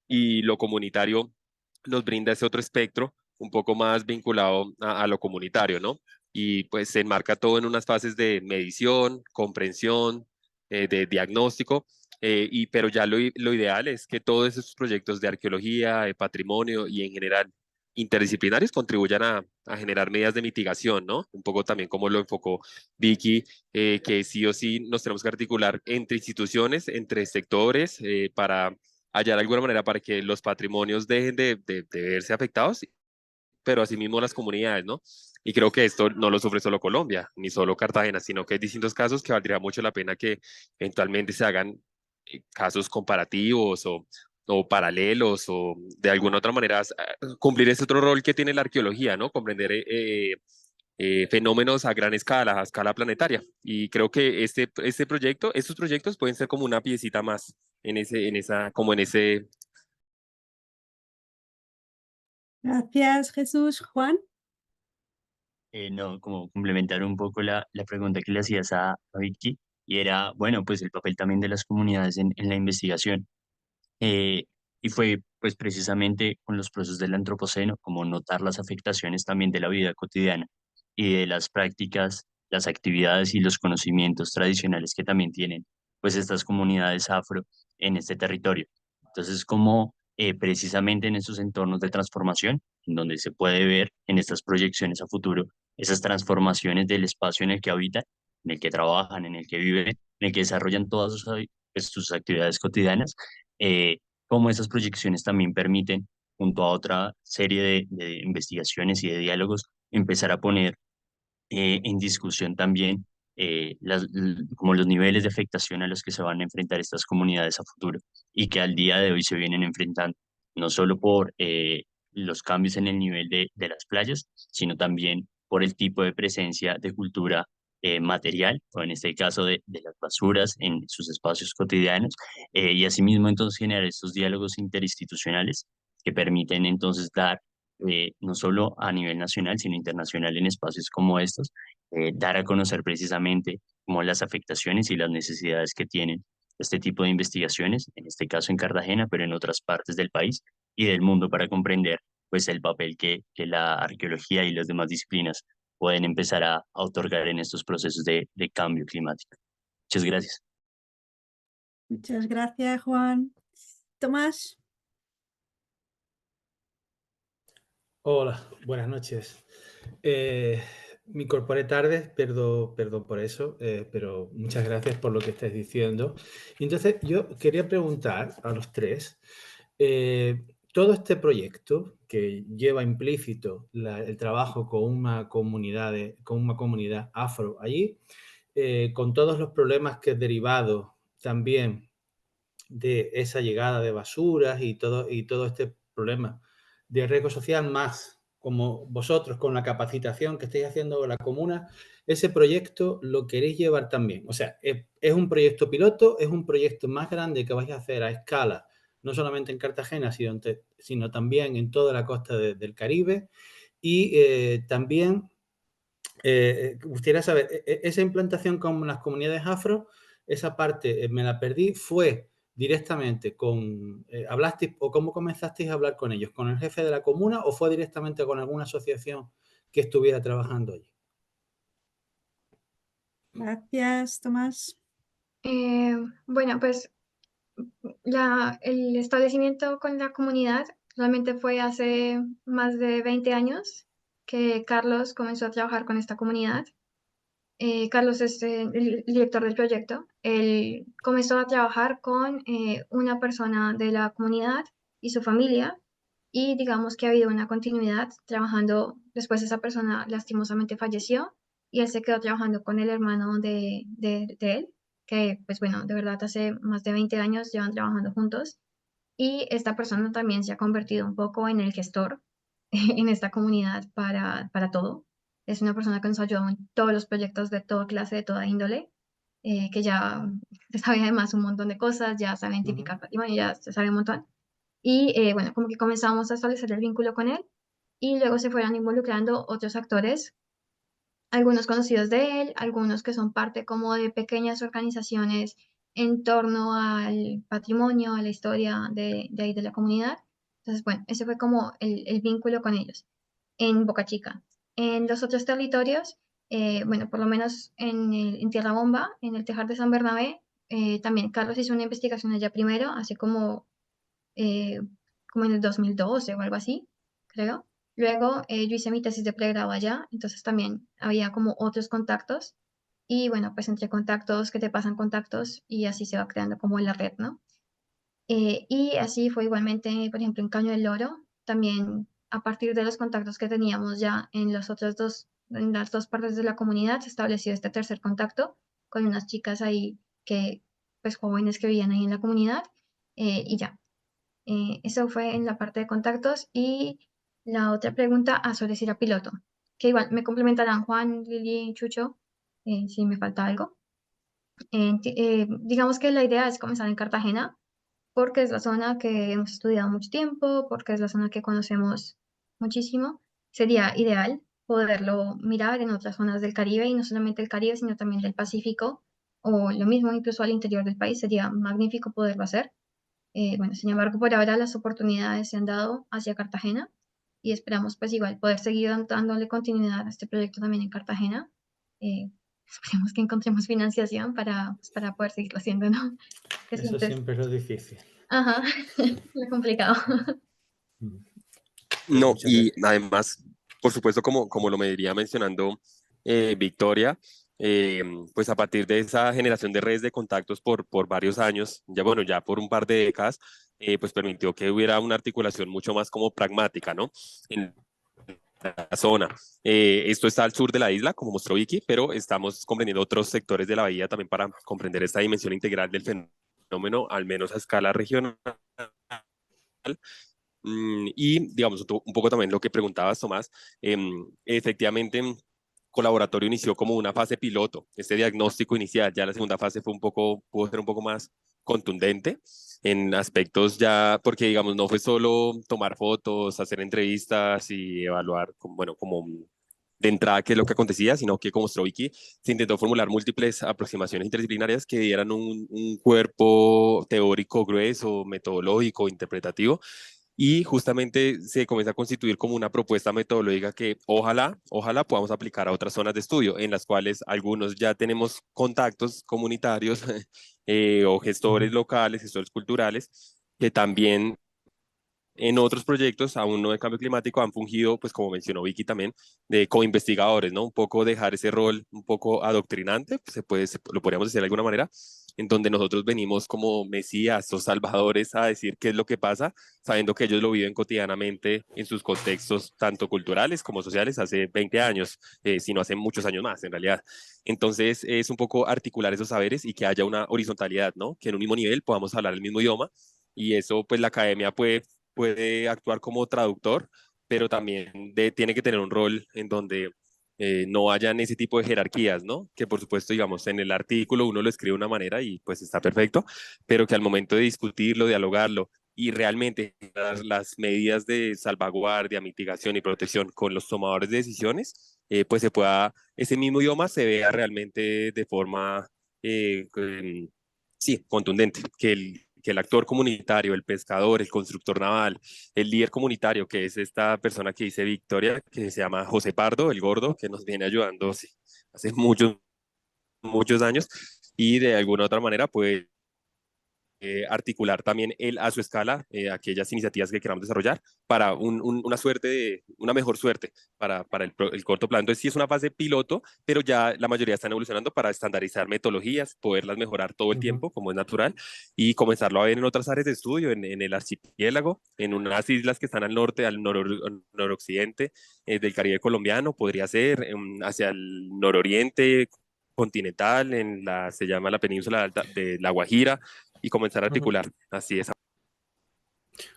y lo comunitario nos brinda ese otro espectro un poco más vinculado a lo comunitario, ¿no? Y pues se enmarca todo en unas fases de medición, comprensión, de diagnóstico, pero ya lo ideal es que todos esos proyectos de arqueología, de patrimonio y en general interdisciplinarios contribuyan a generar medidas de mitigación, ¿no? Un poco también como lo enfocó Vicky, que sí o sí nos tenemos que articular entre instituciones, entre sectores, para hallar alguna manera para que los patrimonios dejen de verse afectados, pero asimismo las comunidades, ¿no? Y creo que esto no lo sufre solo Colombia, ni solo Cartagena, sino que hay distintos casos que valdría mucho la pena que eventualmente se hagan casos comparativos o paralelos o de alguna otra manera cumplir ese otro rol que tiene la arqueología, ¿no? Comprender fenómenos a gran escala, a escala planetaria. Y creo que estos proyectos pueden ser como una piecita más como en ese. Gracias, Jesús. Juan. No, como complementar un poco la pregunta que le hacías a Vicky, y era, bueno, pues el papel también de las comunidades en la investigación. Eh, y fue pues precisamente con los procesos del antropoceno, como notar las afectaciones también de la vida cotidiana y de las prácticas, las actividades y los conocimientos tradicionales que también tienen pues estas comunidades afro en este territorio. Entonces, como precisamente en esos entornos de transformación, en donde se puede ver en estas proyecciones a futuro esas transformaciones del espacio en el que habitan, en el que trabajan, en el que viven, en el que desarrollan todas pues, sus actividades cotidianas, eh, como esas proyecciones también permiten, junto a otra serie de investigaciones y de diálogos, empezar a poner en discusión también como los niveles de afectación a los que se van a enfrentar estas comunidades a futuro y que al día de hoy se vienen enfrentando, no solo por los cambios en el nivel de las playas, sino también por el tipo de presencia de cultura material, o en este caso de las basuras en sus espacios cotidianos, y asimismo entonces generar estos diálogos interinstitucionales que permiten entonces dar no solo a nivel nacional, sino internacional en espacios como estos, dar a conocer precisamente como las afectaciones y las necesidades que tienen este tipo de investigaciones, en este caso en Cartagena, pero en otras partes del país y del mundo para comprender pues el papel que la arqueología y las demás disciplinas pueden empezar a otorgar en estos procesos de cambio climático. Muchas gracias. Muchas gracias, Juan. Tomás. Hola, buenas noches. Me incorporé tarde, perdón por eso, pero muchas gracias por lo que estáis diciendo. Y entonces yo quería preguntar a los tres, todo este proyecto que lleva implícito el trabajo con una comunidad afro allí, con todos los problemas que es derivado también de esa llegada de basuras y todo este problema de riesgo social, más como vosotros con la capacitación que estáis haciendo en la comuna, ese proyecto lo queréis llevar también. O sea, es un proyecto piloto, es un proyecto más grande que vais a hacer a escala, no solamente en Cartagena, sino también en toda la costa del Caribe. Y también gustaría saber, esa implantación con las comunidades afro, esa parte me la perdí, fue directamente ¿hablasteis o cómo comenzasteis a hablar con ellos? ¿Con el jefe de la comuna o fue directamente con alguna asociación que estuviera trabajando allí? Gracias, Tomás. Bueno, pues el establecimiento con la comunidad realmente fue hace más de 20 años que Carlos comenzó a trabajar con esta comunidad. Carlos es el director del proyecto. Él comenzó a trabajar con una persona de la comunidad y su familia, y digamos que ha habido una continuidad trabajando. Después esa persona lastimosamente falleció y él se quedó trabajando con el hermano de él, que pues bueno, de verdad hace más de 20 años llevan trabajando juntos, y esta persona también se ha convertido un poco en el gestor en esta comunidad para todo. Es una persona que nos ayudó en todos los proyectos de toda clase, de toda índole, que ya sabe además un montón de cosas, ya sabe identificar patrimonio, ya se sabe un montón. Y bueno, como que comenzamos a establecer el vínculo con él y luego se fueron involucrando otros actores, algunos conocidos de él, algunos que son parte como de pequeñas organizaciones en torno al patrimonio, a la historia de ahí de la comunidad. Entonces, bueno, ese fue como el vínculo con ellos en Boca Chica. En los otros territorios, bueno, por lo menos en Tierra Bomba, en el Tejar de San Bernabé, también Carlos hizo una investigación allá primero, así eh, como en el 2012 o algo así, creo. Luego yo hice mi tesis de pregrado allá, entonces también había como otros contactos. Y bueno, pues entre contactos que te pasan contactos y así se va creando como la red, ¿no? Y así fue igualmente, por ejemplo, en Caño del Loro, también a partir de los contactos que teníamos ya en en las dos partes de la comunidad, se estableció este tercer contacto con unas chicas ahí que, pues jóvenes que vivían ahí en la comunidad, y ya. Eso fue en la parte de contactos. Y la otra pregunta, sobre si era piloto, que igual me complementarán Juan, Lili, Chucho, si me falta algo. Digamos que la idea es comenzar en Cartagena, porque es la zona que hemos estudiado mucho tiempo, porque es la zona que conocemos muchísimo. Sería ideal poderlo mirar en otras zonas del Caribe, y no solamente el Caribe, sino también del Pacífico, o lo mismo incluso al interior del país. Sería magnífico poderlo hacer. Bueno, sin embargo, por ahora las oportunidades se han dado hacia Cartagena y esperamos pues igual poder seguir dándole continuidad a este proyecto también en Cartagena, esperemos que encontremos financiación para poder seguirlo haciendo, ¿no? Que Eso siempre es, siempre es lo difícil. ajá, lo complicado. Mm. Pues No, muchas y gracias. además, por supuesto, como lo me diría mencionando Victoria, pues a partir de esa generación de redes de contactos por varios años, ya bueno, ya por un par de décadas, pues permitió que hubiera una articulación mucho más como pragmática, ¿no? En la zona. Esto está al sur de la isla, como mostró Vicky, pero estamos comprendiendo otros sectores de la bahía también para comprender esta dimensión integral del fenómeno, al menos a escala regional. Y digamos, un poco también lo que preguntabas, Tomás, efectivamente, Colaboratorio inició como una fase piloto, este diagnóstico inicial, ya la segunda fase fue pudo ser un poco más contundente en aspectos ya, porque digamos, no fue solo tomar fotos, hacer entrevistas y evaluar, bueno, como de entrada qué es lo que acontecía, sino que como mostró Vicky, se intentó formular múltiples aproximaciones interdisciplinarias que dieran un cuerpo teórico grueso, metodológico, interpretativo, y justamente se comienza a constituir como una propuesta metodológica que ojalá podamos aplicar a otras zonas de estudio, en las cuales algunos ya tenemos contactos comunitarios o gestores locales, gestores culturales, que también en otros proyectos, aún no de cambio climático, han fungido, pues como mencionó Vicky también, de co-investigadores, ¿no? Un poco dejar ese rol un poco adoctrinante, lo podríamos decir de alguna manera, en donde nosotros venimos como mesías o salvadores a decir qué es lo que pasa, sabiendo que ellos lo viven cotidianamente en sus contextos tanto culturales como sociales hace 20 años, sino hace muchos años más en realidad. Entonces es un poco articular esos saberes y que haya una horizontalidad, ¿no? Que en un mismo nivel podamos hablar el mismo idioma y eso pues la academia puede actuar como traductor, pero también tiene que tener un rol en donde no hayan ese tipo de jerarquías, ¿no? Que por supuesto, digamos, en el artículo uno lo escribe de una manera y pues está perfecto, pero que al momento de discutirlo, dialogarlo y realmente las medidas de salvaguardia, mitigación y protección con los tomadores de decisiones, pues ese mismo idioma se vea realmente de forma, sí, contundente, que el actor comunitario, el pescador, el constructor naval, el líder comunitario, que es esta persona que dice Victoria, que se llama José Pardo, el gordo, que nos viene ayudando sí, hace muchos años, y de alguna otra manera, pues articular también él a su escala aquellas iniciativas que queramos desarrollar para una mejor suerte para el corto plazo. Entonces sí es una fase piloto, pero ya la mayoría están evolucionando para estandarizar metodologías, poderlas mejorar todo el tiempo, como es natural, y comenzarlo a ver en otras áreas de estudio, en el archipiélago, en unas islas que están al norte, al noroccidente del Caribe colombiano, podría ser hacia el nororiente continental, se llama la península de La Guajira, y comenzar a articular. Así es.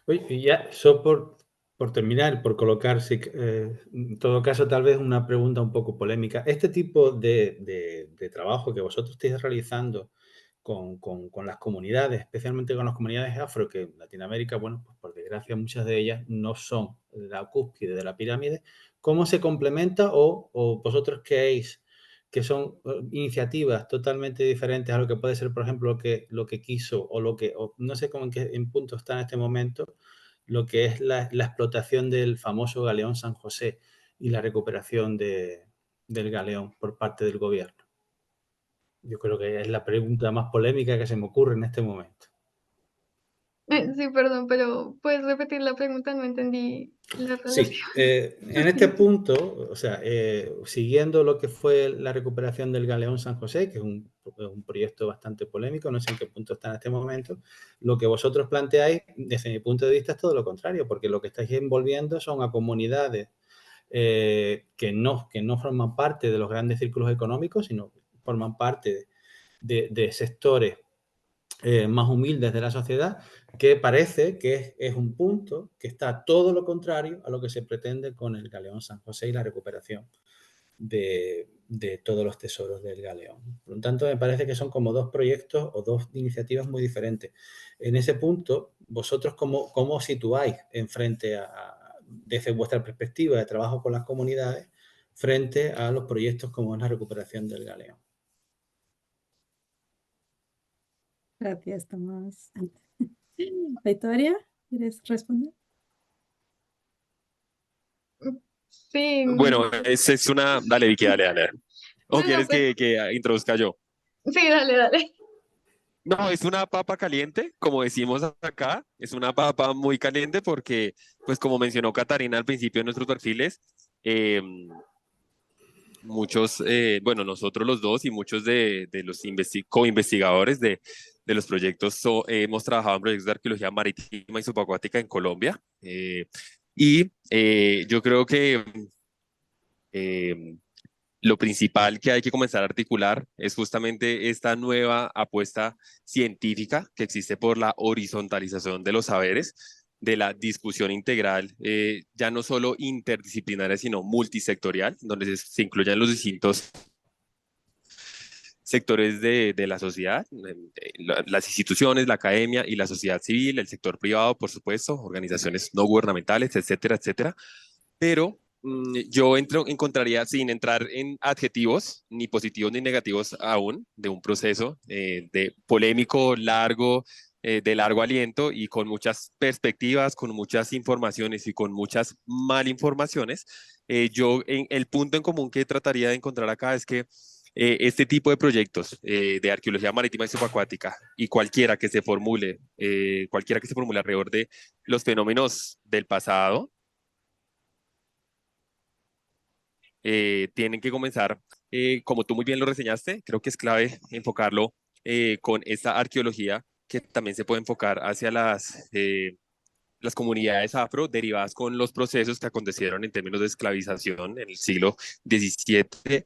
Oye, y ya, solo por terminar, por colocar, en todo caso, tal vez una pregunta un poco polémica. Este tipo de trabajo que vosotros estáis realizando con las comunidades, especialmente con las comunidades afro, que en Latinoamérica, bueno, pues por desgracia muchas de ellas no son la cúspide de la pirámide, ¿cómo se complementa o vosotros creéis que son iniciativas totalmente diferentes a lo que puede ser, por ejemplo, lo que quiso o no sé cómo en punto está en este momento, lo que es la explotación del famoso galeón San José y la recuperación del galeón por parte del gobierno? Yo creo que es la pregunta más polémica que se me ocurre en este momento. Sí, perdón, pero ¿puedes repetir la pregunta? No entendí la Sí, relación. en este punto, o sea, siguiendo lo que fue la recuperación del Galeón San José, que es un proyecto bastante polémico, no sé en qué punto está en este momento, lo que vosotros planteáis, desde mi punto de vista, es todo lo contrario, porque lo que estáis envolviendo son a comunidades que no forman parte de los grandes círculos económicos, sino forman parte de sectores más humildes de la sociedad, que parece que es un punto que está todo lo contrario a lo que se pretende con el Galeón San José y la recuperación de todos los tesoros del Galeón. Por lo tanto, me parece que son como dos proyectos o dos iniciativas muy diferentes. En ese punto, vosotros cómo os situáis desde vuestra perspectiva de trabajo con las comunidades frente a los proyectos como es la recuperación del Galeón. Gracias, Tomás. Victoria, ¿quieres responder? Sí, Bueno, esa es una. Dale, Vicky, dale. ¿O No, no, quieres pues que introduzca yo? sí, dale, dale. No, es una papa caliente, como decimos acá, es una papa muy caliente porque, pues como mencionó Catarina al principio de nuestros perfiles, em, muchos, bueno, nosotros los dos y muchos de los co-investigadores de los proyectos hemos trabajado en proyectos de arqueología marítima y subacuática en Colombia. Yo creo que eh, lo principal que hay que comenzar a articular es justamente esta nueva apuesta científica que existe por la horizontalización de los saberes, de la discusión integral, ya no solo interdisciplinaria, sino multisectorial, donde se incluyan los distintos sectores de la sociedad, las instituciones, la academia y la sociedad civil, el sector privado, por supuesto, organizaciones no gubernamentales, etcétera, etcétera. Pero yo encontraría, sin entrar en adjetivos, ni positivos ni negativos aún, de un proceso de polémico, largo, de largo aliento y con muchas perspectivas, con muchas informaciones y con muchas malinformaciones. El punto en común que trataría de encontrar acá es que este tipo de proyectos de arqueología marítima y subacuática y cualquiera que se formule alrededor de los fenómenos del pasado, tienen que comenzar, como tú muy bien lo reseñaste, creo que es clave enfocarlo con esta arqueología que también se puede enfocar hacia las comunidades afro derivadas con los procesos que acontecieron en términos de esclavización en el siglo XVII,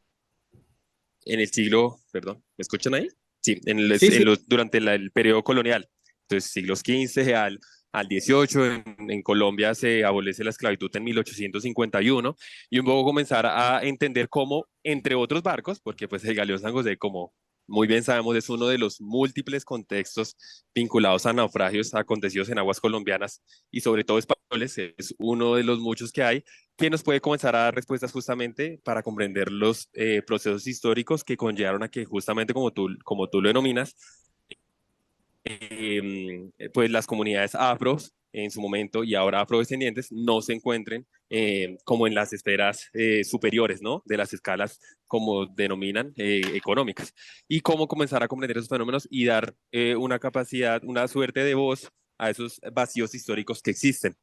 perdón, ¿me escuchan ahí? Sí, Sí, sí. durante el periodo colonial, entonces siglos XV al XVIII, en Colombia se abolice la esclavitud en 1851 y un poco comenzar a entender cómo, entre otros barcos, porque pues el galeón San José, como muy bien sabemos, es uno de los múltiples contextos vinculados a naufragios acontecidos en aguas colombianas y sobre todo españoles, es uno de los muchos que hay que nos puede comenzar a dar respuestas justamente para comprender los procesos históricos que conllevaron a que justamente como tú lo denominas, pues las comunidades afros en su momento y ahora afrodescendientes no se encuentren como en las esferas superiores, ¿no? De las escalas, como denominan, económicas. Y cómo comenzar a comprender esos fenómenos y dar una capacidad, una suerte de voz a esos vacíos históricos que existen.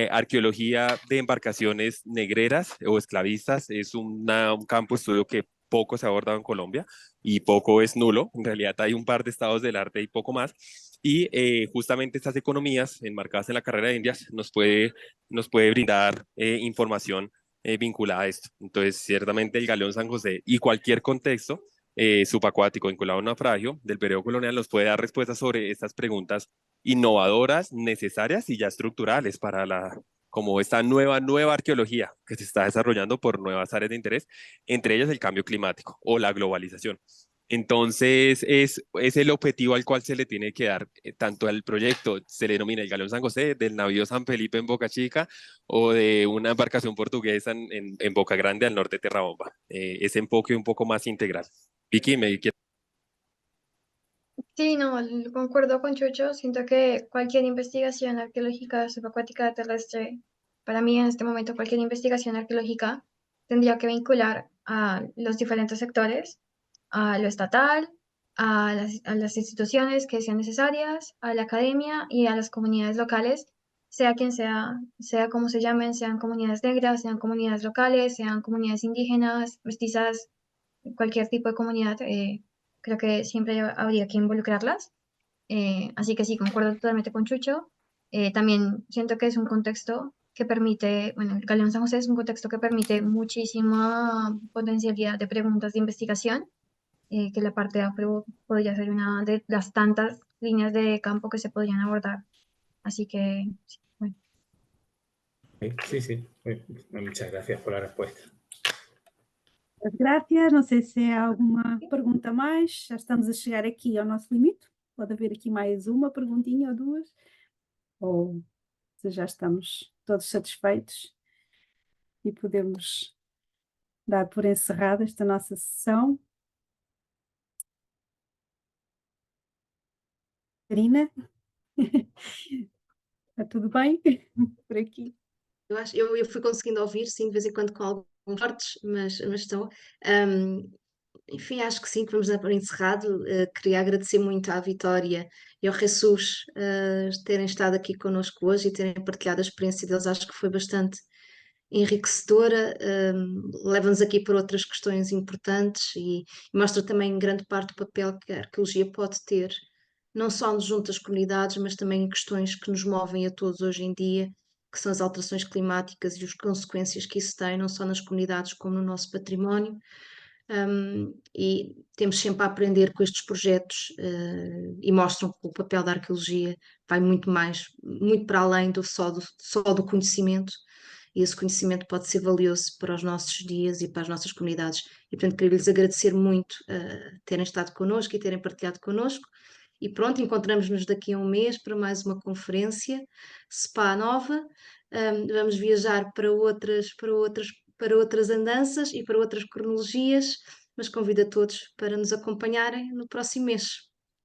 Arqueología de embarcaciones negreras o esclavistas es un campo de estudio que poco se ha abordado en Colombia y poco es nulo. En realidad hay un par de estados del arte y poco más. Y justamente estas economías enmarcadas en la carrera de Indias nos puede brindar información vinculada a esto. Entonces, ciertamente el Galeón San José y cualquier contexto subacuático vinculado a un naufragio del periodo colonial nos puede dar respuestas sobre estas preguntas innovadoras, necesarias y ya estructurales para como esta nueva arqueología que se está desarrollando por nuevas áreas de interés, entre ellas el cambio climático o la globalización. Entonces, es el objetivo al cual se le tiene que dar tanto al proyecto, se le denomina el Galeón San José, del navío San Felipe en Boca Chica o de una embarcación portuguesa en Boca Grande al norte de Terrabomba. Ese enfoque un poco más integral. Vicky, me quiero... Sí, no, concuerdo con Chucho. Siento que cualquier investigación arqueológica subacuática terrestre, para mí en este momento cualquier investigación arqueológica tendría que vincular a los diferentes sectores, a lo estatal, a las instituciones que sean necesarias, a la academia y a las comunidades locales, sea quien sea, sea como se llamen, sean comunidades negras, sean comunidades locales, sean comunidades indígenas, mestizas, cualquier tipo de comunidad. Creo que siempre habría que involucrarlas. Así que sí, concuerdo totalmente con Chucho. También siento que es un contexto que permite, bueno, el Galeón San José es un contexto que permite muchísima potencialidad de preguntas de investigación, que la parte de afro podría ser una de las tantas líneas de campo que se podrían abordar. Así que, sí, bueno. Sí, sí. Muchas gracias por la respuesta. Gracias. Não sei se há alguma pergunta mais. Já estamos a chegar aqui ao nosso limite. Pode haver aqui mais uma perguntinha ou duas. Ou se já estamos todos satisfeitos e podemos dar por encerrada esta nossa sessão. Karina? Está tudo bem por aqui? Eu fui conseguindo ouvir, sim, de vez em quando com alguns cortes, mas estou. Enfim, acho que sim, que vamos dar por encerrado. Queria agradecer muito à Vitória e ao Jesus terem estado aqui connosco hoje e terem partilhado a experiência deles. Acho que foi bastante enriquecedora, leva-nos aqui para outras questões importantes e mostra também em grande parte o papel que a arqueologia pode ter, não só junto às comunidades, mas também em questões que nos movem a todos hoje em dia, que são as alterações climáticas e as consequências que isso tem, não só nas comunidades como no nosso património. E temos sempre a aprender com estes projetos e mostram que o papel da arqueologia vai muito para além só do conhecimento, e esse conhecimento pode ser valioso para os nossos dias e para as nossas comunidades. E, portanto, queria-lhes agradecer muito terem estado connosco e terem partilhado connosco. E pronto, encontramos-nos daqui a um mês para mais uma conferência SPA nova. Vamos viajar para outras andanças e para outras cronologias, mas convido a todos para nos acompanharem no próximo mês.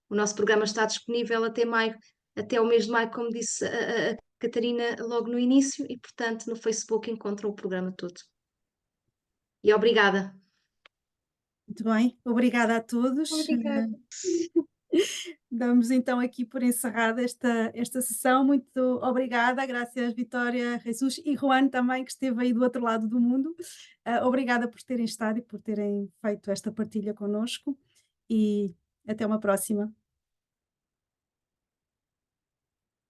O nosso programa está disponível até maio, até o mês de maio, como disse a Catarina logo no início, e portanto no Facebook encontram o programa todo. E obrigada. Muito bem, obrigada a todos. Obrigada. Damos então aqui por encerrada esta sessão. Muito obrigada, graças Vitória, Jesus e Juan também, que esteve aí do outro lado do mundo. Obrigada por terem estado e por terem feito esta partilha connosco, e até uma próxima.